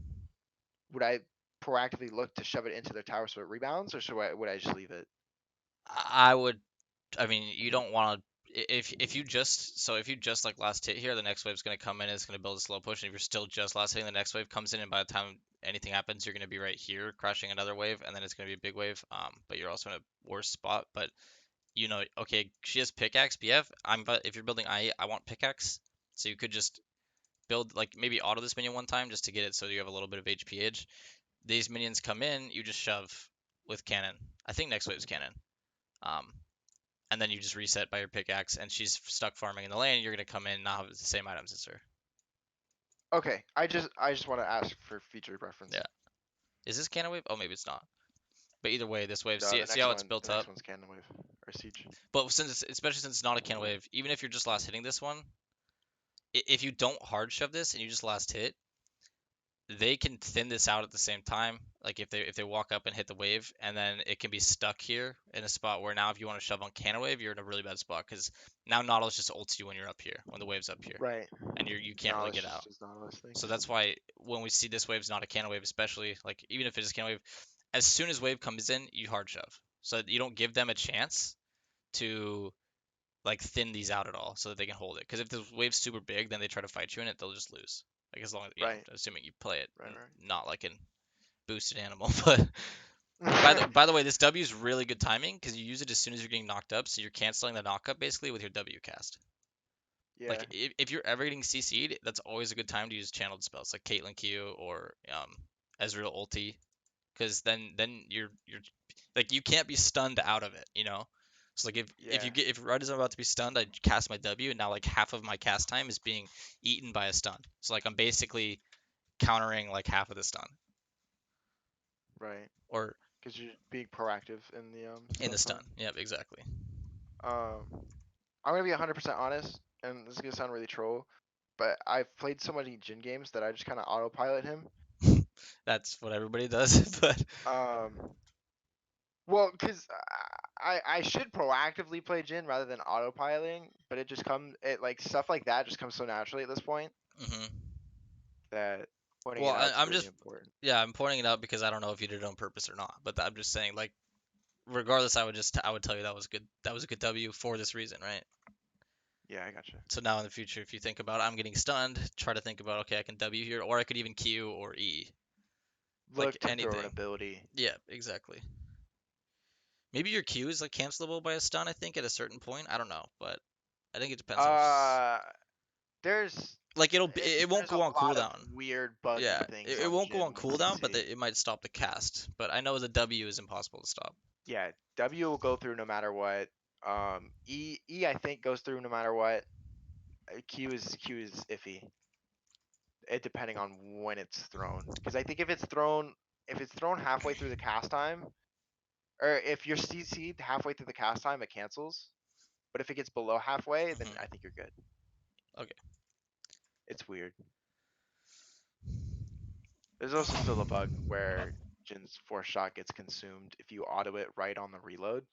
Would I proactively look to shove it into their tower so it rebounds, or would I just leave it? I would. I mean, you don't want to. If you just like last hit here, the next wave's gonna come in. It's gonna build a slow push, and if you're still just last hitting, the next wave comes in, and by the time anything happens, you're gonna be right here crashing another wave, and then it's gonna be a big wave. But you're also in a worse spot. But okay, she has pickaxe BF. But if you're building IE, I want pickaxe. So you could just build like maybe auto this minion one time just to get it so you have a little bit of HP edge. These minions come in, you just shove with cannon. I think next wave's cannon. Um, and then you just reset by your pickaxe, and she's stuck farming in the lane. You're gonna come in and not have the same items as her. Okay, I just want to ask for future reference. Yeah. Is this cannon wave? Oh, maybe it's not. But either way, this wave. No, See the see next how it's one, built the next up. one's Cannon Wave or Siege. But especially since it's not a cannon wave, even if you're just last hitting this one, if you don't hard shove this and you just last hit, they can thin this out at the same time. Like if they walk up and hit the wave, and then it can be stuck here in a spot where now if you want to shove on cannon wave, you're in a really bad spot because now Nautilus just ults you when you're up here, when the wave's up here, Right. and you can't No, really it's get out. just Nautilus So things. that's why when we see this wave's not a cannon wave, especially like even if it is a cannon wave, as soon as wave comes in, you hard shove, so that you don't give them a chance to like thin these out at all, so that they can hold it. Because if the wave's super big, then they try to fight you in it, they'll just lose. Like as long as Right. assuming you play it Right. not like an boosted animal. But by the Right. by the way, this W is really good timing because you use it as soon as you're getting knocked up, so you're canceling the knock up basically with your W cast. Yeah. Like if you're ever getting CC'd, that's always a good time to use channeled spells like Caitlyn Q or Ezreal ulti, because then you're like you can't be stunned out of it. So like Yeah. if right as I'm about to be stunned, I cast my W, and now like half of my cast time is being eaten by a stun. So like I'm basically countering like half of the stun Right. or Because you're being proactive in the in the stun stun. time. Yep, exactly. Um, I'm gonna be 100% honest, and this is gonna sound really troll, but I've played so many Jhin games that I just kind of autopilot him. That's what everybody does, but Um, well, because I should proactively play Jhin rather than autopiloting, but it just comes it like stuff like that just comes so naturally at this point hmm. that pointing Well, it out is I'm really just important. yeah, I'm pointing it out because I don't know if you did it on purpose or not, but I'm just saying like regardless, I would tell you that was good. That was a good W for this reason, right? Yeah, I gotcha. So now in the future, if you think about I'm getting stunned, try to think about okay, I can W here, or I could even Q or E, like Look to throw an anything. ability. Yeah, exactly. Maybe your Q is like cancelable by a stun. I think at a certain point. I don't know, but I think it depends on Uh, there's like it won't there's go on a lot of cooldown. weird buggy Yeah, things it on won't go Jhin on with cooldown, but CC. it might stop the cast. But I know the W is impossible to stop. Yeah, W will go through no matter what. E I think goes through no matter what. Q is iffy. It depending on when it's thrown. Because I think if it's thrown halfway through the cast time, or if you're CC'd halfway through the cast time, it cancels. But if it gets below halfway, then I Hmm. think you're good. Okay. It's weird. There's also still the bug where Jin's force shot gets consumed if you auto it right on the reload,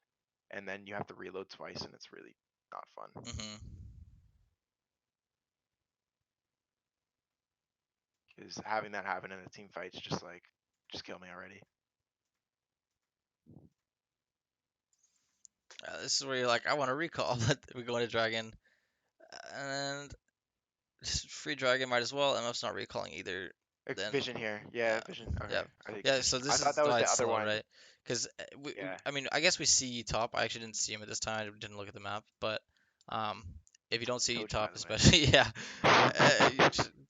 and then you have to reload twice, and it's really not fun. Hmm. Because having that happen in a team fight's just like, just kill me already. This is where you're like, I want to recall, but we go into dragon, and just free dragon might as well. MF's not recalling either. Then Vision here. Yeah, yeah, vision. yeah, Okay, I think yeah. vision. So I this thought is that was why the it's other slow, one. right? Because Yeah. I mean, I guess we see you top. I actually didn't see him at this time. I didn't look at the map, but um, if you don't see you Told you, by top, the way. especially, yeah,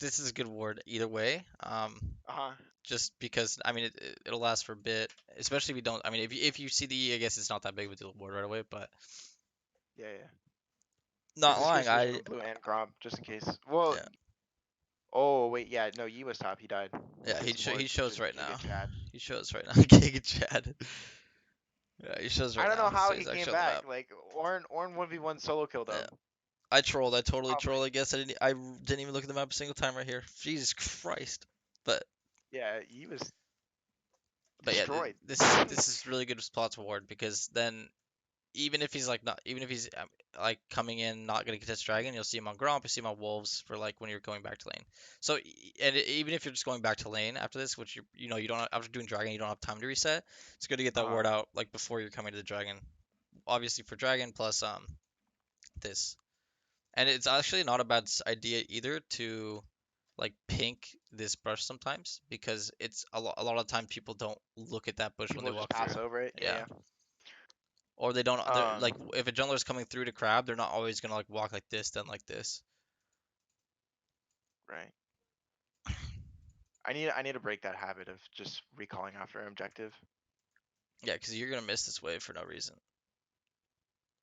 this is a good ward either way. Uh-huh. Just because I mean it'll last for a bit, especially if you don't. I mean, if you see the E, I guess it's not that big of a deal ward right away, but Yeah, yeah. Because not this lying, here's vision I with blue and Grom, just in case. Well, yeah. oh wait, yeah, no, Yi was top. He died. Yeah, Hit some he wards. shows right Giga now. Chad. He shows right now. Giga Chad. Yeah, he shows I right don't know now. how So he he's came actually on the back. map. Like Orn 1v1 solo killed Yeah. him. I trolled. I totally Top lane. trolled. I guess I didn't even look at the map a single time right here. Jesus Christ. But Yeah, he was but yeah, destroyed. this is really good Plat's ward because then even if he's like not even if he's like coming in not gonna contest dragon, you'll see him on Gromp, you see him on Wolves for like when you're going back to lane. So even if you're just going back to lane after this, which you know you don't after doing dragon you don't have time to reset, it's good to get that Uh-huh. ward out like before you're coming to the dragon. Obviously for dragon plus this, and it's actually not a bad idea either to like pink this brush sometimes because it's a lot of time people don't look at that bush when they People just walk through. pass over it. Yeah. Yeah, Or they don't, they're yeah. like if a jungler's coming through to crab, they're not always gonna like walk like this, then like this. Right. I need to break that habit of just recalling after objective. Yeah, because you're gonna miss this wave for no reason.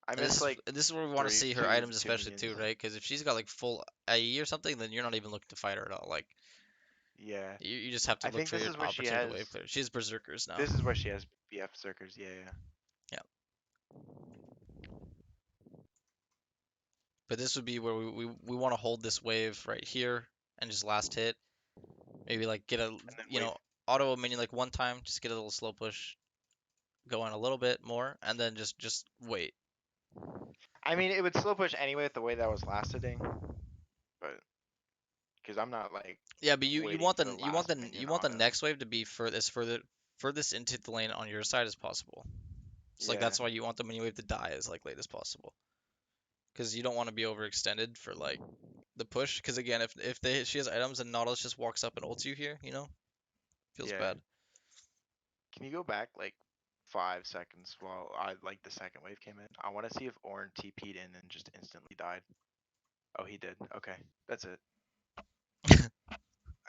I missed like And this is where we want to three, see her two, items two especially minions. too, right? Because if she's got like full IE or something, then you're not even looking to fight her at all. Like Yeah. you just have to I look think for this your is where she opportunity to has. wave clear. She has berserkers now. This is where she has BF Zerkers. Yeah, yeah. Yeah, but this would be where we want to hold this wave right here and just last hit. Maybe like get a And then you wave. know auto a minion like one time, just get a little slow push going a little bit more, and then just wait. I mean, it would slow push anyway with the way that was last hitting, but because I'm not like Yeah, but waiting for the last minion you want the auto. next wave to be furthest into the lane on your side as possible. So like Yeah, that's why you want the mini wave to die as like late as possible. Because you don't want to be overextended for like the push. Because again, if she has items and Nautilus just walks up and ults you here, you know, feels yeah. bad. Can you go back like 5 seconds while I like the second wave came in? I want to see if Orn TP'd in and just instantly died. Oh, he did. Okay, that's it.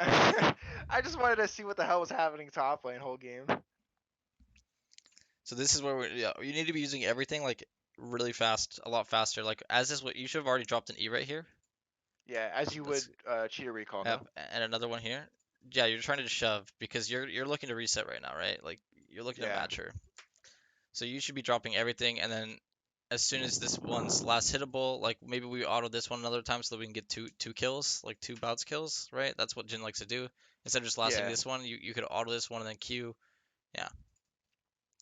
I just wanted to see what the hell was happening top lane whole game. So this is where yeah, you need to be using everything like really fast, a lot faster. Like as this, what you should have already dropped an E right here. Yeah, as you would That's cheater recall, Yep, no? and another one here. Yeah, you're trying to just shove because you're looking to reset right now, right? Like you're looking to Yeah, match her. So you should be dropping everything, and then as soon as this one's last hittable, like maybe we auto this one another time so that we can get two kills, like two bounce kills, right? That's what Jhin likes to do. Instead of just last hitting yeah. this one, you could auto this one and then Q, yeah,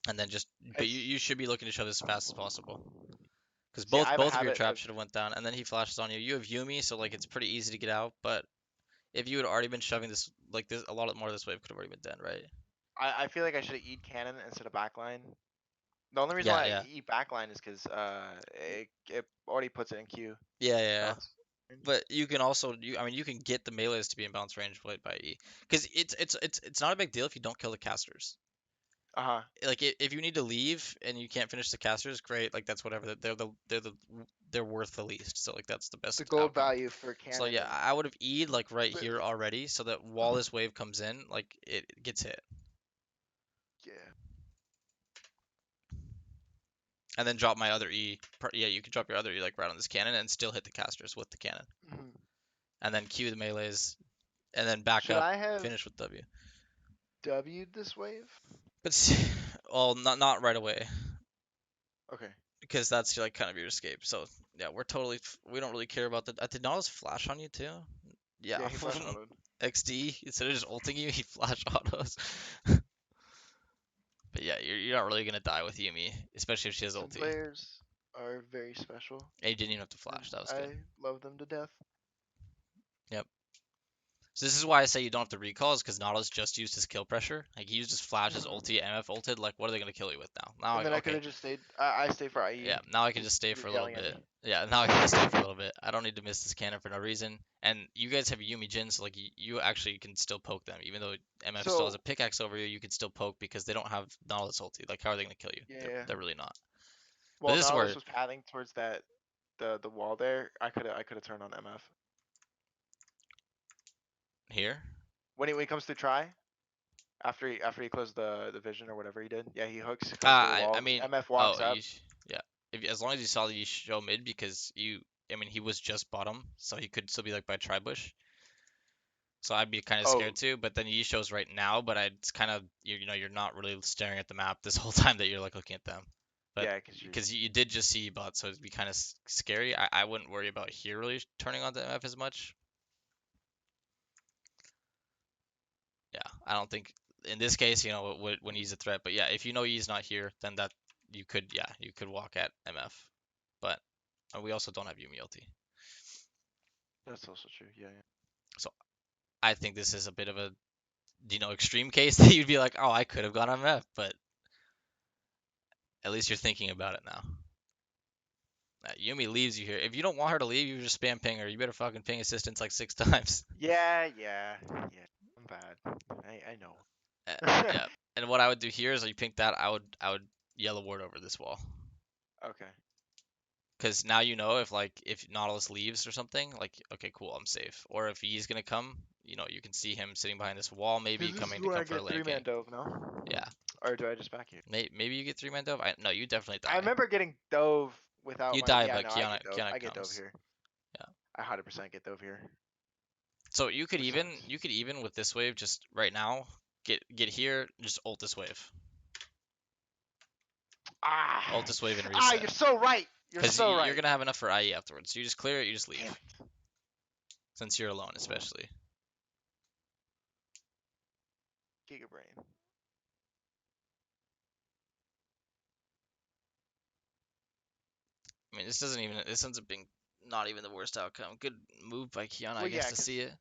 and then just. But It's you should be looking to shove this as fast as possible because see, I have a both of your habit of traps should have went down, and then he flashes on you. You have Yumi, so like it's pretty easy to get out, but if you had already been shoving this like this, a lot more of this wave could have already been done, right? I feel like I should have eat cannon instead of backline. The only reason Yeah, why I yeah, eat backline is because it already puts it in queue yeah, yeah, yeah. bounce. But you can also I mean you can get the melees to be in bounce range by E because it's not a big deal if you don't kill the casters. Uh huh. Like if you need to leave and you can't finish the casters, great. Like that's whatever. They're worth the least. So like that's the The best gold outcome. value for So cannon yeah, and I would have E'd like right here melee. already, so that while this wave comes in, like it gets hit, Yeah. and then drop my other E. Yeah, you can drop your other E like right on this cannon and still hit the casters with the cannon, Mhm. and then Q the melees, and then back Should up, I have finish with W. W'd this wave? But well, not right away. Okay. Because that's like kind of your escape. So yeah, we don't really care about that. Did Nautilus flash on you too? Yeah, Yeah, he flash autoed. XD instead of just ulting you, he flash autos. But yeah, you're not really gonna die with Yumi, especially if she has Some ulti. players are very special, And you didn't even have to and flash. That was good. I love them to death. Yep. So this is why I say you don't have to recall, is because Nautilus just used his kill pressure. Like he used his flash, his Mhm. ulti, MF ulted. Like what are they gonna kill you with now? Now And then I could okay, have just stayed. I stay for yeah, IE now I can because just stay you're for a little yelling at bit. me. Yeah, now I can just stay for a little bit. I don't need to miss this cannon for no reason. And you guys have Yumi Jin, so like you actually can still poke them, even though MF still has So a pickaxe over you. You can still poke because they don't have Nautilus ulti. Like how are they gonna kill you? yeah. They're really not. But Well, this is Nautilus where was pathing towards that the wall there. I could have turned on MF here. when he comes to try after he closed the vision or whatever he did. Yeah, he hooks comes to the I wall. mean, MF oh walks up. you yeah. If as long as you saw that you show mid because you I mean he was just bottom, so he could still be like by tri bush. So I'd be kind of Oh scared too. But then Yi shows right now, but it's kind of you know you're not really staring at the map this whole time that you're like looking at them. But yeah, because you're because you did just see bot, so it'd be kind of scary. I wouldn't worry about here really turning on the MF as much. Yeah, I don't think in this case you know when he's a threat. But yeah, if you know he's not here, then that you could yeah you could walk at MF. But we also don't have Yumi ulti. that's also true. Yeah, yeah. So I think this is a bit of a extreme case that you'd be like, oh, I could have gone MF, but at least you're thinking about it now. Yumi leaves you here. If you don't want her to leave, you just spam ping her. You better fucking ping assistance like 6 times. Yeah, yeah, yeah. I'm bad. I Uh, know. yeah. And what I would do here is you pink that. I would yellow ward over this wall. Okay. Because now you know if Nautilus leaves or something, like okay, cool, I'm safe. Or if he's gonna come, you can see him sitting behind this wall, maybe Because this is coming to where come I for a get lane three man gank. dove, no? Yeah. Or do I just back you? Maybe you get 3-man dove. No, you definitely I die. remember getting dove without You my. die, Yeah, but no, I Kiana get dove. Kiana I get dove comes. here. Yeah. I 100% get dove here, So you could which even sucks. you could even with this wave just right now get here, just ult this wave. Ult Ah, this wave and ah, reset. you're so right. You're Because so you're right. gonna have enough for IE afterwards. You just clear it, you just Damn leave. it. Since you're alone, especially. Giga brain. I mean, this ends up being not even the worst outcome. Good move by Kiana, I Well, guess, yeah, to see because it.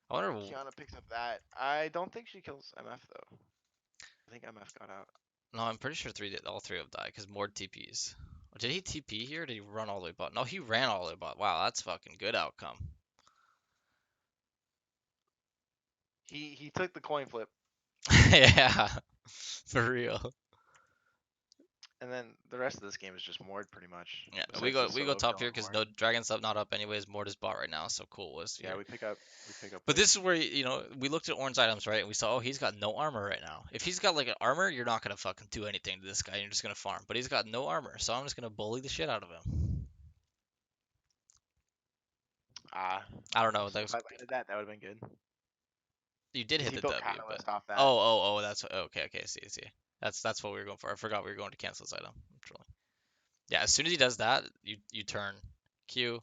I wonder. Kiana picks up that. I don't think she kills MF though. I think MF got out. No, I'm pretty sure all three of them died because Mord TPs. Did he TP here? Or did he run all the way bot? No, he ran all the way bot. Wow, that's fucking good outcome. He took the coin flip, Yeah, for real. and then the rest of this game is just moored pretty much. Yeah, we Besides go the we go solo top kill here and because more. no Dragon's not up anyways. Mord is bot right now, so cool was Yeah, here. we pick up But with. this is where we looked at Orange items, right? And we saw, oh, he's got no armor right now. If he's got like an armor, you're not gonna fucking do anything to this guy. You're just gonna farm. But he's got no armor, so I'm just gonna bully the shit out of him. Ah, I don't know. if I landed that, that would have been good. You did Because hit he the built W, but Catalyst off that. oh, that's okay. Okay, I see, I see. That's what we were going for. I forgot we were going to cancel this item. I'm trolling. Yeah, as soon as he does that, you turn Q.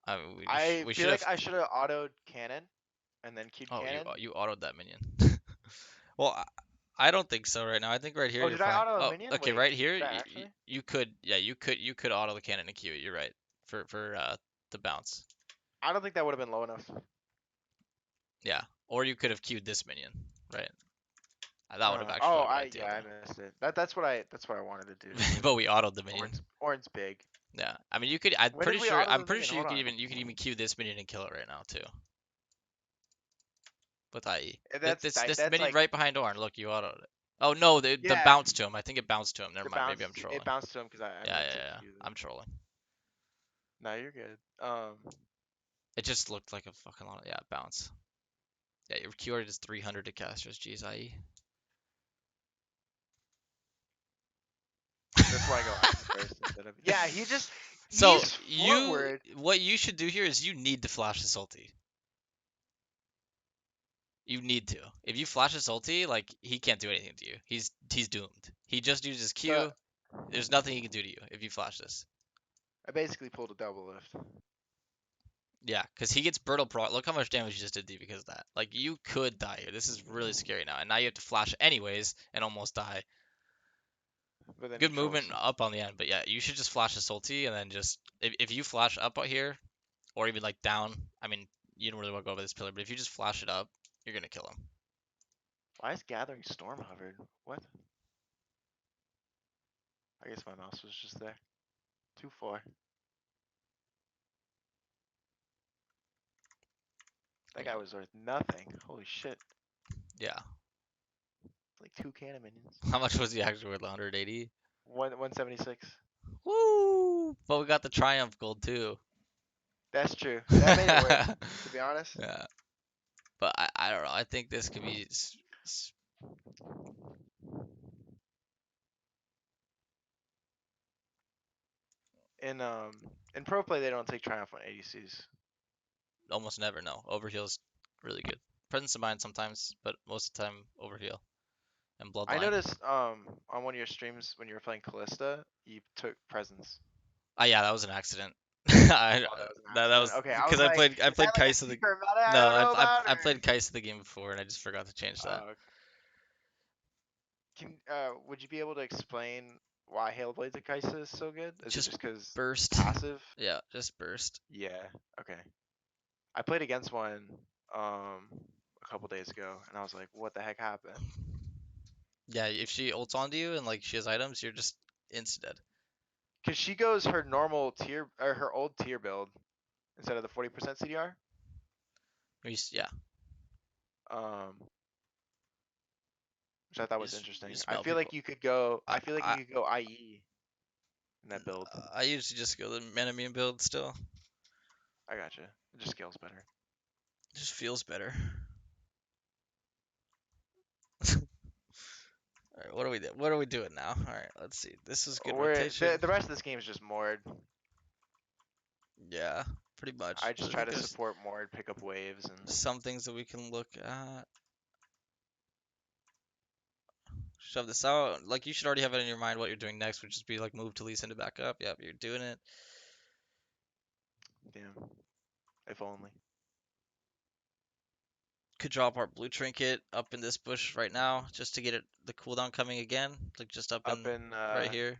I mean, I we feel should like have. I should have autoed cannon and then queued Oh, cannon. you autoed that minion. Well, I don't think so right now. I think right here Oh, you're did I fine. auto a Oh, minion? okay, Wait, right here did I actually? you could yeah you could auto the cannon and Q it. You're right for the bounce. I don't think that would have been low enough. Yeah, or you could have queued this minion, right? That would have actually Oh, probably been I ideal yeah, I though. missed it. That's what I wanted to do to get But we autoed the minion. orange big. Yeah, I mean you could. I'm When did pretty we sure. auto I'm the pretty minion? sure Hold on. you could even queue this minion and kill it right now too with IE. This That's minion like right behind Orn. Look, you autoed it. Oh no, the yeah. bounce to him. I think it bounced to him. Never The mind. Maybe bounce I'm it trolling. bounced to him because I Yeah, meant yeah, to yeah. queue I'm the. trolling. No, you're good. It just looked like a fucking lot. Yeah, bounce. Yeah, your keyword is 300 to casters. Jeez, IE. That's why I go IE first instead of. Yeah, So he's forward. what you should do here is you need to flash this ulti. You need to. If you flash this ulti, like he can't do anything to you. He's doomed. He just uses So Q. There's nothing he can do to you if you flash this. I basically pulled a double lift. Yeah, because he gets brittle pro. Look how much damage you just did to you because of that. Like you could die here. This is really scary now, and now you have to flash anyways and almost die. But then he Good trolls. movement up on the end, but yeah, you should just flash this ulti and then just if you flash up out here or even like down, I mean you don't really want to go over this pillar, but if you just flash it up, you're gonna kill him. Why is Gathering Storm hovered? What? I guess my mouse was just there. 2-4. That guy was worth nothing. Holy shit. Yeah. Like 2 cannon minions. How much was he actually worth? 180. 176. Woo! But we got the triumph gold too. That's true. That made it worth, to be honest. Yeah. But I don't know. I think this could be In pro play they don't take triumph on ADCs. almost never no. Overheal's really good. Presence of mind sometimes, but most of the time overheal and I bloodline. noticed on one of your streams when you were playing Callista, you took presence. Ah, yeah, that was an accident. I Oh, that was an that accident. was Okay, I because was like, I is that played like a Kai'Sa the secret meta I no don't know about, I or? played Kai'Sa the game before and I just forgot to change that. Okay. Would you be able to explain why Hail Blades of Kaisa is so good? Is it Just just because it's burst. passive? Yeah, just burst. Yeah. Okay. I played against one a couple days ago, and I was like, what the heck happened? Yeah, if she ults onto you and like she has items, you're just insta dead. Cause she goes her normal tier or her old tier build instead of the 40% CDR. Yeah, Um, which I thought you was just interesting. I smell feel like people. you could go. I I feel like I you could go IE in that build. I usually just go the Manamune build still. I gotcha. It just scales better. It just feels better. All right, what are we doing now? All right, let's see. This is good Or rotation. the rest of this game is just moored. Yeah, pretty much. I But just I try think to there's support moored, pick up waves, and some things that we can look at. Shove this out. Like you should already have it in your mind what you're doing next, would just be like move to Lee Sin to back up. Yep, you're doing it. damn, if only. Could drop our blue trinket up in this bush right now just to get it the cooldown coming again. Like just up Up in in right here.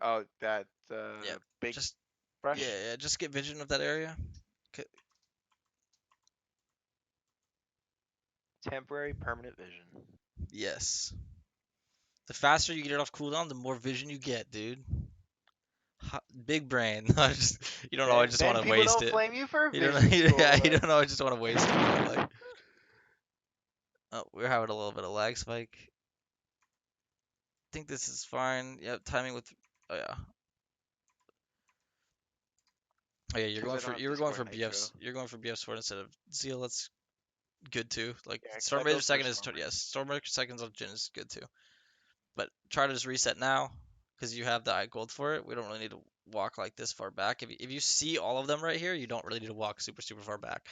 oh that Yeah, big just brush, yeah, just get vision of that area. temporary permanent vision. Yes. The faster you get it off cooldown, the more vision you get, dude. Big brain. You don't always just want Then to people waste don't it. flame you for You don't. vision Yeah, school. you don't always just want to waste it. You know, like, oh, we're having a little bit of lag spike. Think this is fine. Yeah, timing with. Oh yeah. Oh yeah, Because I don't have you were going Discord for Nitro. BF's. You're going for BF sword instead of Zeal. That's good too. Like Yeah, because I Storm Raider built for second is Stormer. yes. Storm Raider seconds on Jhin is good too. But try to just reset now because you have the eye gold for it. We don't really need to walk like this far back. If you see all of them right here, you don't really need to walk super far back.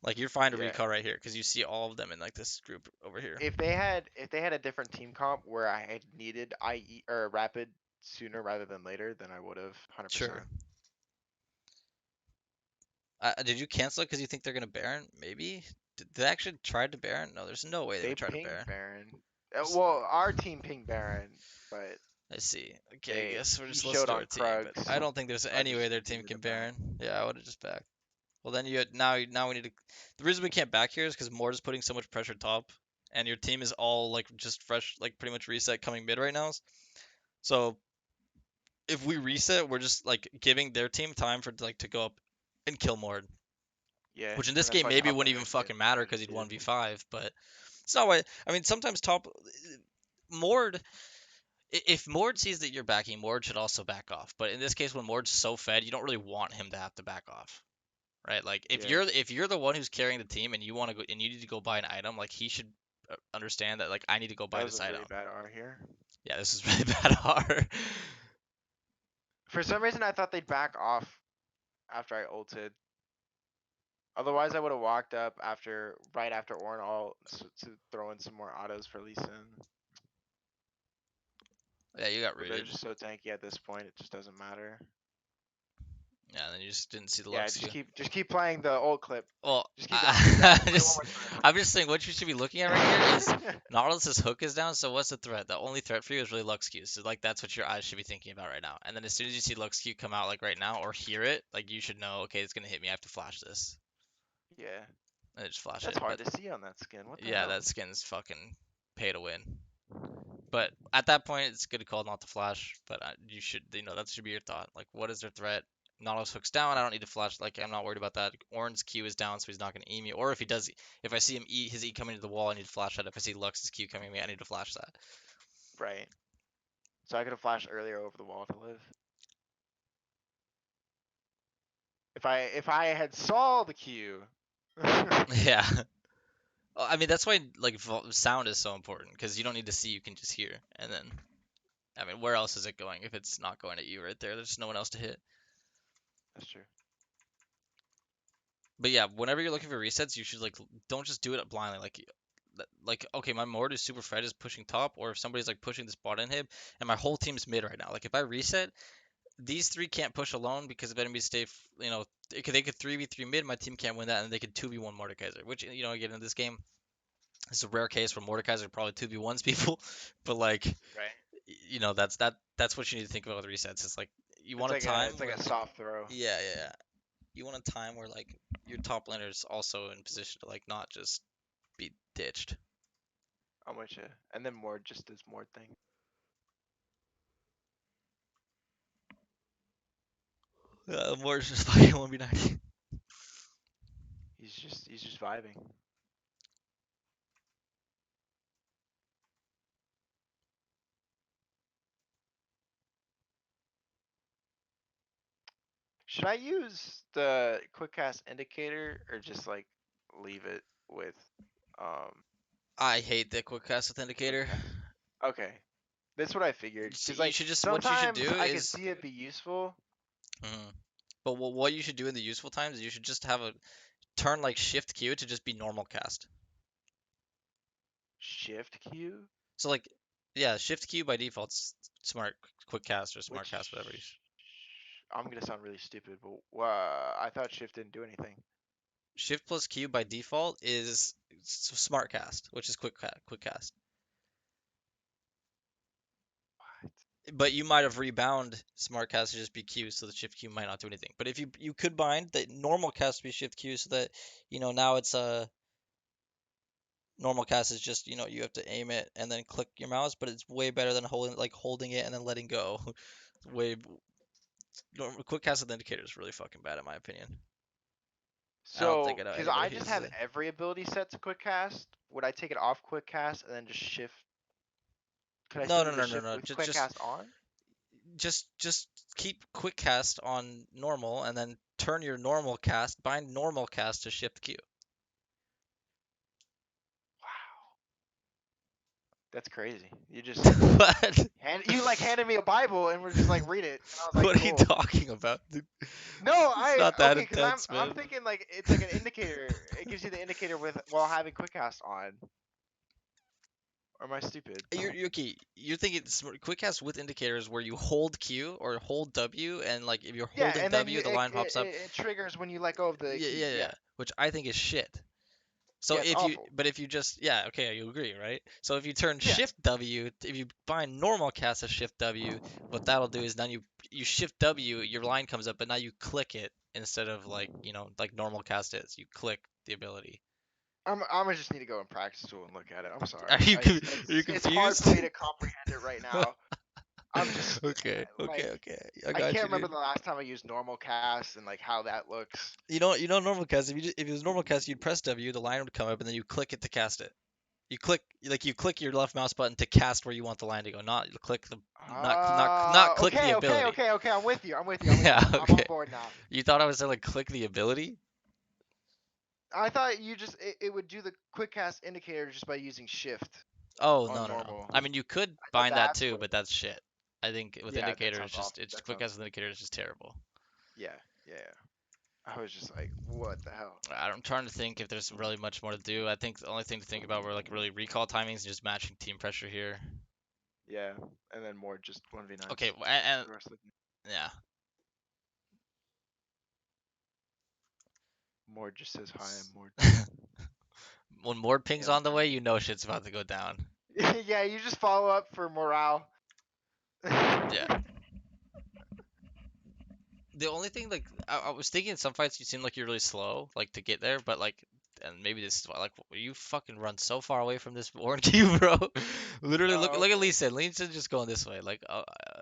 Like you're fine to Yeah. recall right here because you see all of them in like this group over here. If they had a different team comp where I had needed IE or rapid sooner rather than later, then I would have 100%. Sure. Did you cancel it because you think they're gonna Baron? Maybe. Did they actually try to Baron? No, there's no way they They would try to pinged Baron. Baron. There's no. Well, our team pinged Baron, but I see. Okay, I they guess we're he just showed listening to on our team, but Krugs, I don't think there's so I any way just their team needed a can back. Baron. Yeah, I would have just backed. Well, then now we need to. The reason we can't back here is because Mord is putting so much pressure top, and your team is all like just fresh, like pretty much reset coming mid right now. So if we reset, we're just like giving their team time for like to go up and kill Mord, Yeah, which in and this that's game why maybe top wouldn't even laners get fucking matter because he'd undefeated. 1v5, but it's not why. I mean, sometimes top Mord. If Mord sees that you're backing, Mord should also back off. But in this case, when Mord's so fed, you don't really want him to have to back off, right? Like Yeah, if you're the one who's carrying the team and you want to go and you need to go buy an item, like he should understand that like I need to go that buy was this a item. really bad R here. Yeah, this is really bad R. For some reason, I thought they'd back off after I ulted. Otherwise, I would have walked up right after Ornn ult to throw in some more autos for Lee Sin. Yeah, you got But they're rooted. just so tanky at this point, it just doesn't matter. Yeah, then you just didn't see the Yeah, Lux queue. just keep playing the old clip. Well, Just keep going. Yeah, I, play it one just I'm just saying what you should be looking at right here is more time. Nautilus's hook is down, so what's the threat? The only threat for you is really Lux Q. So like that's what your eyes should be thinking about right now. And then as soon as you see Lux Q come out like right now or hear it, like you should know, okay, it's gonna hit me. I have to flash this, Yeah, and then just flash that's it. hard But to see on that skin. What the yeah, hell? that skin's fucking pay to win. But at that point, it's a good call not to flash. But you should, that should be your thought. Like, what is their threat? Nautilus hooks down. I don't need to flash. Like, I'm not worried about that. Orange's Q is down, so he's not going to E me. Or if he does, if I see him E his E coming to the wall, I need to flash that. If I see Lux's Q coming at me, I need to flash that. Right. So I could have flashed earlier over the wall to live. If I had saw the Q. Yeah. I mean, that's why like sound is so important because you don't need to see, you can just hear. And then, I mean, where else is it going if it's not going at you right there? There's no one else to hit. That's true. But yeah, whenever you're looking for resets, you should like don't just do it blindly. Like okay, my Mord is super fed is pushing top, or if somebody's like pushing this bot inhib, and my whole team's mid right now. Like if I reset, these three can't push alone because if enemies stay, they could 3v3 mid, my team can't win that, and they could 2v1 Mordekaiser. Which again in this game, it's a rare case where Mordekaiser probably 2v1s people, but like Right. that's what you need to think about with resets. It's like you want a time It's like where a soft throw. yeah. You want a time where like your top laner's also in position to like not just be ditched. I'm with you. And then more just does more thing. More is just fucking 1v90. He's just vibing. Should I use the quick cast indicator or just like leave it with um I hate the quick cast quick authenticator. cast? Okay. That's what I figured. Cause You like should just what you should sometimes do I could is, see it be useful. mhm. But what you should do in the useful times is you should just have a turn like shift Q to just be normal cast. Shift Q, So like yeah, shift Q by default's smart quick cast or smart cast, whatever. which I'm gonna sound really stupid, but I thought shift didn't do anything. Shift plus Q by default is smart cast, which is quick cast. What? But you might have rebound smart cast to just be Q, so the shift Q might not do anything. But if you could bind the normal cast to be shift Q, so that now it's a normal cast is just you have to aim it and then click your mouse, but it's way better than holding it and then letting go. Way quick cast with indicator is really fucking bad in my opinion. I don't think So, cause anybody I just uses have it. every ability set to quick cast. Would I take it off quick cast and then just shift? Could I No, still no, do the no, no, shift no. with Just quick just cast on? just keep quick cast on normal and then turn your normal cast, bind normal cast to shift Q. Wow, that's crazy. You just What? you like handed me a Bible and we're just like read it, and I was like, What are you cool. talking about, dude? No, It's not that okay, cause I'm intense, I'm man. thinking like it's like an indicator. It gives you the indicator with while having quick cast on. Or am I stupid? You're okay. You're thinking quick cast with indicators where you hold Q or hold W, and like if you're Yeah, holding and then W, the line pops up. it triggers when you let go of the Yeah, yeah, keys. yeah. Yeah, Which I think is shit. So yeah, it's awful. but if you just, yeah, okay, you agree, right? So if you turn Yeah, Shift W, if you bind normal cast as Shift W, what that'll do is then you Shift W, your line comes up, but now you click it instead of like like normal cast is. You click the ability. I'm gonna just need to go and practice school and look at it. I'm Are sorry. you It's are you it's hard for confused? me to comprehend it right now. I'm just Okay, okay, like okay. I I got can't you, remember dude. the last time I used normal cast and like how that looks. Normal cast. If it was normal cast, you'd press W, the line would come up, and then you click it to cast it. You click your left mouse button to cast where you want the line to go, not click the not click the ability. Okay. I'm with you. I'm with you. I'm with you. Yeah, I'm on okay. board now. You thought I was saying like click the ability? I thought you just it would do the quick cast indicator just by using shift Oh, on no. normal. I mean, you could I thought bind that that's too, what. but that's shit. I think with Yeah, that indicator sounds awful. it's That quick sounds. as with indicator is just terrible. Yeah, yeah. I was just like, what the hell? I'm trying to think if there's really much more to do. I think the only thing to think about were like really recall timings and just matching team pressure here. Yeah, and then more just 1v9s Okay, for and the rest of the. yeah, Mord just says hi, I'm Mord. When more pings Yeah, I'm on the way, joking. you know shit's about to go down. Yeah, you just follow up for morale. Yeah. The only thing, like, I was thinking in some fights you seem like you're really slow, like to get there, but like, and maybe this is why, like, you fucking run so far away from this orange cube, bro. Literally, look, Oh, look at okay. Lee Sin. Lee Sin just going this way. Like,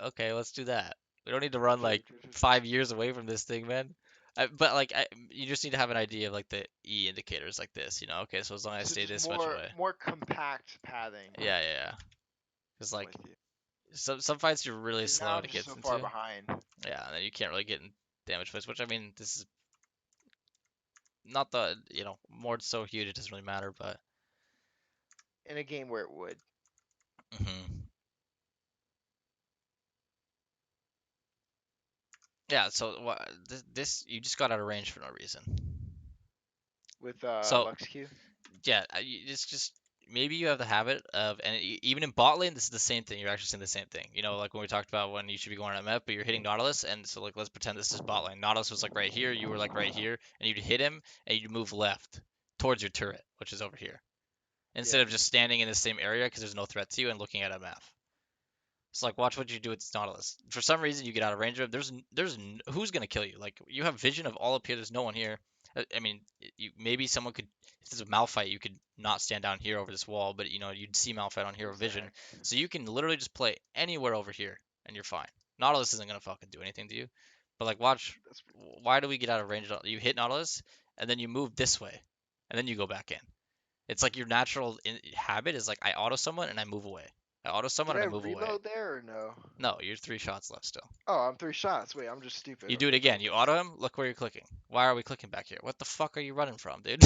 okay, let's do that. We don't need to run True, like true, true, true. 5 years away from this thing, man. But like, you just need to have an idea of like the E indicators like this, you know? Okay, so as long as I So stay just this much more away. more compact pathing. Yeah, yeah, yeah. Because I'm like with you. some fights you're really Because now slow I'm to just get so far into. behind. Yeah, and then you can't really get in damage fights, which I mean, this is not the, more it's so huge it doesn't really matter, but In a game where it would. hmm yeah. So what this you just got out of range for no reason. With So Lux Q. yeah, it's just maybe you have the habit of, and even in bot lane, this is the same thing. You're actually saying the same thing. You know, like when we talked about when you should be going on MF, but you're hitting Nautilus, and so like let's pretend this is bot lane. Nautilus was like right here, you were like right here, and you'd hit him, and you'd move left towards your turret, which is over here, instead Yeah. of just standing in the same area because there's no threat to you and looking at MF. It's like watch what you do with this Nautilus. For some reason, you get out of range of it. Who's gonna kill you? Like you have vision of all up here. There's no one here. I mean, maybe someone could. If there's a Malphite, you could not stand down here over this wall, but you'd see Malphite on hero vision, Exact. so you can literally just play anywhere over here and you're fine. Nautilus isn't gonna fucking do anything to you. But like, watch. That's pretty good. Why do we get out of range? You hit Nautilus and then you move this way, and then you go back in. It's like your natural habit is like I auto someone and I move away. I auto someone Did and I I move away. reload there or no? No, you're 3 shots left still. Oh, I'm 3 shots. Wait, I'm just stupid. You Let do it me again. reload You this. auto him. Look where you're clicking. Why are we clicking back here? What the fuck are you running from, dude?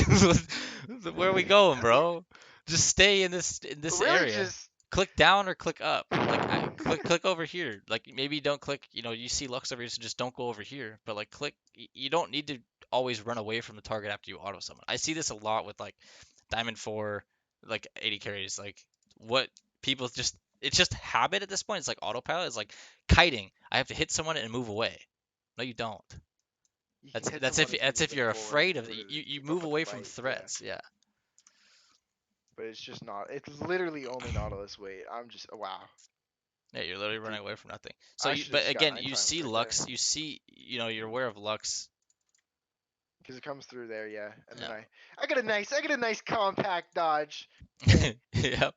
Where are we going, bro? Just stay in this Really, area. just Click down or click up. Like I click over here. Like maybe you don't click. You see Lux over here, so just don't go over here. But like click. You don't need to always run away from the target after you auto someone. I see this a lot with like Diamond 4, like 80 carries. Like what people just. It's just habit at this point. It's like autopilot. It's like kiting. I have to hit someone and move away. No, you don't. you can That's hit that's someone if as you're that's if moving you're forward afraid in of order you. to You keep up move with the away from fight. Yeah, threats. Yeah. but it's just not. It's literally only Nautilus. Wait, I'm just wow, Yeah, you're literally dude. running away from nothing. So I you, should have but just got again, you nighttime see right there Lux. You're aware of Lux. because it comes through there. Yeah, and then Yeah. I get a nice compact dodge. Dang, Yep.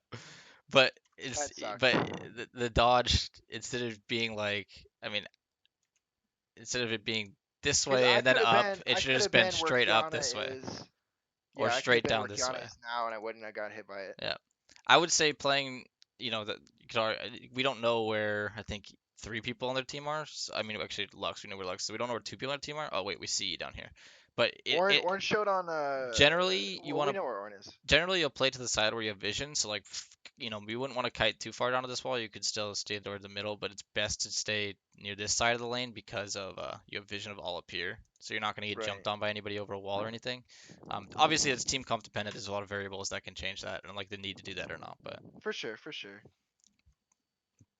But it's that sucked. but the dodge instead of being like, I mean, instead of it being this Because way and then up, it I should have could just have been been where straight up Kiana this way is. or Yeah, I could have straight been down where this Kiana way. is now, and I wouldn't have got hit by it. Yeah. I would say playing, that we don't know where I think 3 people on their team are. So, I mean, actually, Lux, we know where Lux. So we don't know where 2 people on their team are. Oh wait, we see you down here. But it Orange showed on. generally you Well, we want to know where Orange is. generally you'll play to the side where you have vision. So like, we wouldn't want to kite too far down to this wall. You could still stay toward the middle, but it's best to stay near this side of the lane because of you have vision of all up here. So you're not going to get Right. jumped on by anybody over a wall or anything. Obviously, it's team comp dependent. There's a lot of variables that can change that, and like the need to do that or not. For sure, for sure.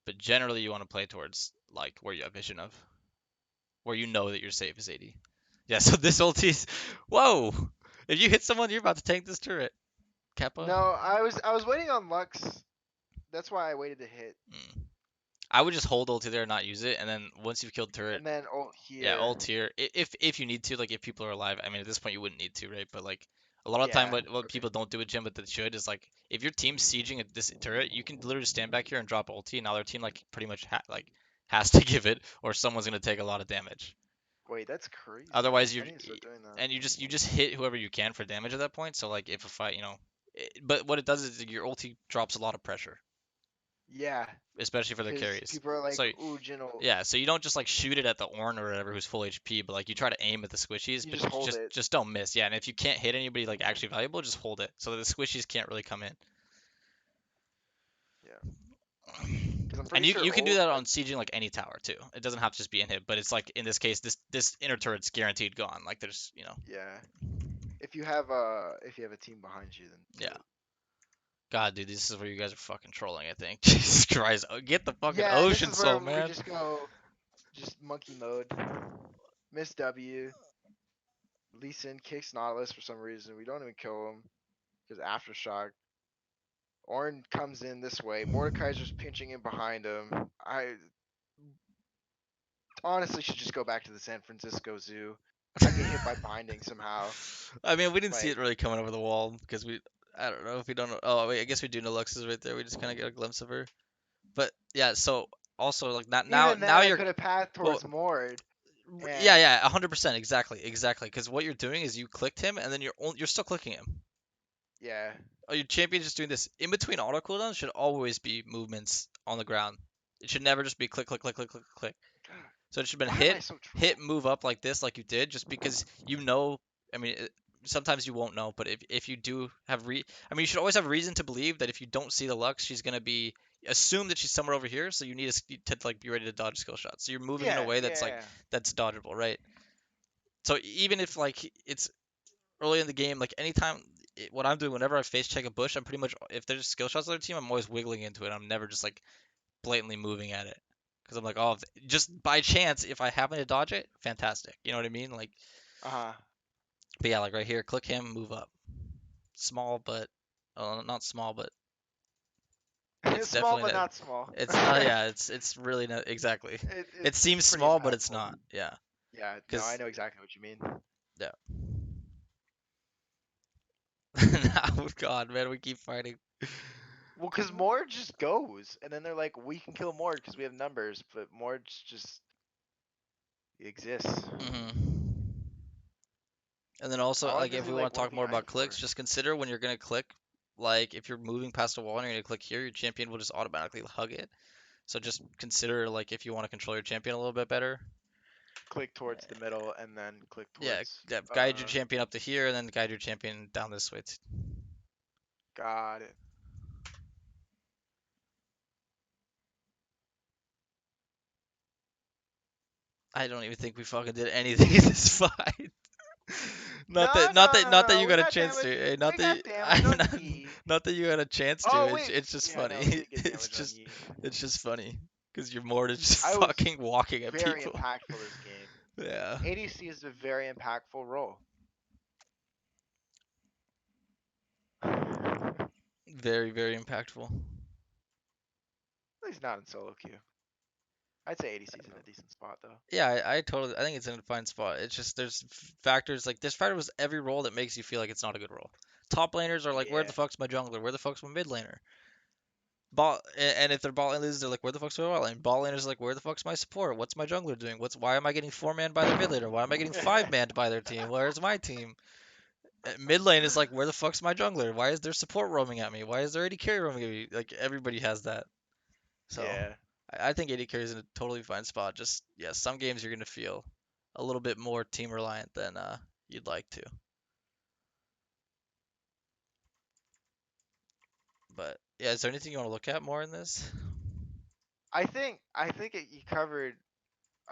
But generally you want to play towards like where you have vision of, where you know that you're safe is 80. Yeah, so this ulti's whoa. If you hit someone, you're about to tank this turret, Kappa. No, I was waiting on Lux. That's why I waited to hit. Mm. I would just hold ulti there and not use it, and then once you've killed turret, And then ult yeah, here. ult here. If you need to, like if people are alive. I mean, at this point you wouldn't need to, right? But like a lot of time, Yeah. what Okay. people don't do with Jhin, but they should, is like if your team's sieging at this turret, you can literally stand back here and drop ulti, and now their team like pretty much has to give it, or someone's gonna take a lot of damage. Wait, that's crazy. Otherwise, I need to start doing that. and you just hit whoever you can for damage at that point. So like if a fight, but what it does is your ulti drops a lot of pressure, Yeah, especially for their because carries. people are like, So ooh, Jhin ult. yeah, so you don't just like shoot it at the Ornn or whatever who's full HP, but like you try to aim at the squishies, You but just hold just it. just don't miss. Yeah, and if you can't hit anybody like actually valuable, just hold it so that the squishies can't really come in. Yeah. Because I'm And pretty you sure you can do ult. that on sieging like any tower too. It doesn't have to just be in hit, but it's like in this case, this inner turret's guaranteed gone. Like there's Yeah. If you have a team behind you, then do yeah. it. God, dude, this is where you guys are fucking trolling. I think. Jesus Christ, get the fucking Yeah, this ocean is where soul, we man. just go, just monkey mode. Miss W. Lee Sin kicks Nautilus for some reason. We don't even kill him because Aftershock. Ornn comes in this way. Mordekaiser's pinching in behind him. I honestly should just go back to the San Francisco Zoo. I get hit by binding somehow. I mean, we didn't see it Like really coming over the wall because I don't know if we don't know. Oh, wait, I guess we do know Lux is right there. We just kind of get a glimpse of her. But yeah, so also like not now, even then, now I you're, could have passed well, towards Mord, yeah, and yeah, 100%, exactly. Because what you're doing is you clicked him, and then you're still clicking him. yeah, Oh, your champion's just doing this. In between auto cooldowns should always be movements on the ground. It should never just be click, click, click, click, click, click. So it should have been why am I hit, so hit, troll? move up like this, like you did, just because you know. I mean, sometimes you won't know, but if you do have I mean, you should always have reason to believe that if you don't see the Lux, she's gonna be assume that she's somewhere over here. So you need to like be ready to dodge skill shots. So you're moving in a Yeah, way that's like yeah. that's dodgeable, right? So even if like it's early in the game, like anytime what I'm doing whenever I face check a bush, I'm pretty much if there's skill shots on their team, I'm always wiggling into it. I'm never just like blatantly moving at it because I'm like, oh, just by chance, if I happen to dodge it, fantastic. You know what I mean? Like, Uh but yeah, like right here, click him, move up. Small, but not small, but huh. it's Small definitely but not. not small. It's not. Yeah, it's really not exactly. It It's seems pretty small, but it's impactful. not. Yeah, Yeah, no, I because know exactly what you mean. yeah. Oh God, man, we keep fighting. Well, because Mord just goes, and then they're like, we can kill Mord because we have numbers, but Mord just exists. Hmm. And then also, How long like, does if he we like want to walk talk more behind about clicks, for? just consider when you're gonna click, like, if you're moving past a wall and you're gonna click here, your champion will just automatically hug it. So just consider, like, if you want to control your champion a little bit better. Click towards the middle and then click Yeah, towards. yeah, guide your champion up to here, and then guide your champion down this way. Got it. I don't even think we fucking did anything in this fight. Not No, that, not no, that, no, not that no. you We got a got chance to. damage. Not We that you, got damage on Yi. not that you got a chance to. Oh It's, wait. it's just Yeah, funny. no, we did get It's damage on just, Yi. it's just funny because you're more to just I was fucking walking at very people. impactful this game. Yeah, ADC is a very impactful role. At very, very impactful. least not in solo queue. I'd say ADC's in a decent spot though. Yeah, I totally, I think it's in a fine spot. It's just there's factors like this fighter was every role that makes you feel like it's not a good role. Top laners are like, where the Yeah. fuck's my jungler? Where the fuck's my mid laner? Bot and if they're bot lane losers, they're like, where the fuck's my bot lane? Bot laners are like, where the fuck's my support? What's my jungler doing? Why am I getting four man by their mid laner? Why am I getting five man by their team? Where's my team? Mid lane is like, where the fuck's my jungler? Why is there support roaming at me? Why is there AD carry roaming at me? Like everybody has that. So Yeah. I think AD carry is in a totally fine spot. Just yeah, some games you're gonna feel a little bit more team reliant than you'd like to. But yeah, is there anything you want to look at more in this? You covered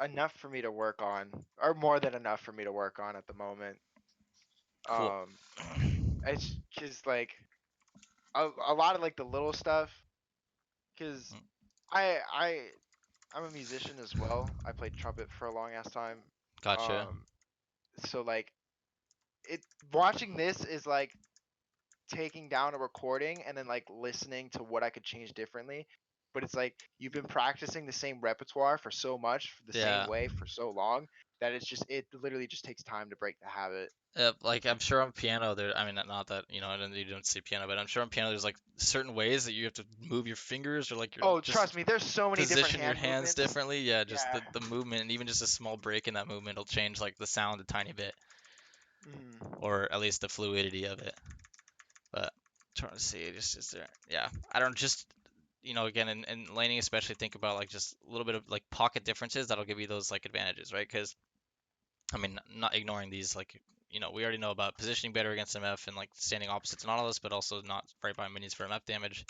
enough for me to work on, or more than enough for me to work on at the moment. Cool. Um, it's just like a lot of like the little stuff, because I I I'm a musician as well. I played trumpet for a long ass time. Gotcha. Um, so like it watching this is like taking down a recording and then like listening to what I could change differently. But it's like you've been practicing the same repertoire for so much, the same Yeah. way for so long that it literally just takes time to break the habit. Like I'm sure on piano there. I mean, not that you don't see piano, but I'm sure on piano there's like certain ways that you have to move your fingers or like your Oh, just trust me, there's so many different position your hand hands movements. differently. Yeah, just Yeah. the movement and even just a small break in that movement will change like the sound a tiny bit, Mhm. or at least the fluidity of it. But trying to see, just is there? Yeah, I don't just again in laning especially think about like just a little bit of like pocket differences that'll give you those like advantages, right? Because I mean, not ignoring these, like, we already know about positioning better against MF and like standing opposites and Nautilus, but also not right by minions for MF damage.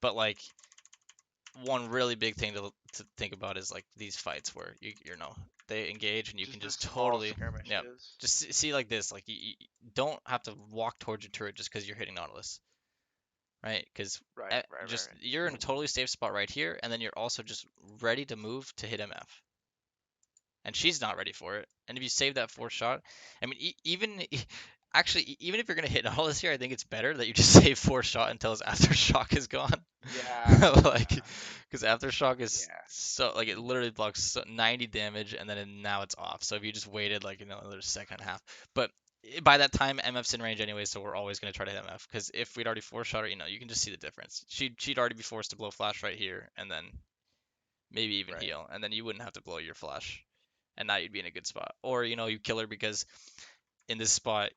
But like one really big thing to think about is like these fights where you know they engage and you can Just the just small totally, yeah, skirmishes. just see like this, like you don't have to walk towards your turret just because you're hitting Nautilus, right? Because Right, right, right, just right. you're in a totally safe spot right here, and then you're also just ready to move to hit MF. and she's not ready for it. And if you save that fourth shot, I mean, even actually, even if you're gonna hit all this here, I think it's better that you just save fourth shot until his aftershock is gone. Yeah, Like, because aftershock is yeah. so like it literally blocks 90 damage, and then now it's off. So if you just waited like another second and a half, but by that time MF's in range anyway, so we're always gonna try to hit MF. Because if we'd already four shot her, you can just see the difference. She'd already be forced to blow flash right here, and then maybe even Right. heal, and then you wouldn't have to blow your flash, and now you'd be in a good spot. Or you kill her because in this spot,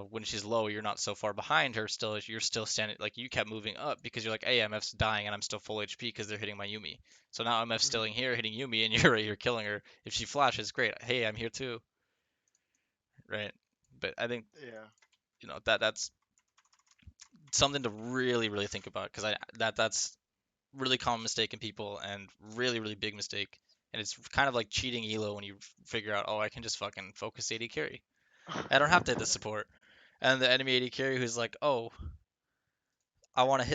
when she's low, you're not so far behind her. Still, you're still standing. Like you kept moving up because you're like, hey, MF's dying and I'm still full HP because they're hitting my Yumi. So now MF's still in Hmm. here hitting Yumi, and you're killing her. If she flashes, great. Hey, I'm here too, right? But I think Yeah. that's something to really really think about because that's really common mistake in people and really really big mistake. And it's kind of like cheating elo when you figure out, oh, I can just fucking focus AD carry. I don't have to hit the support. And the enemy AD carry who's like, oh, I want to hit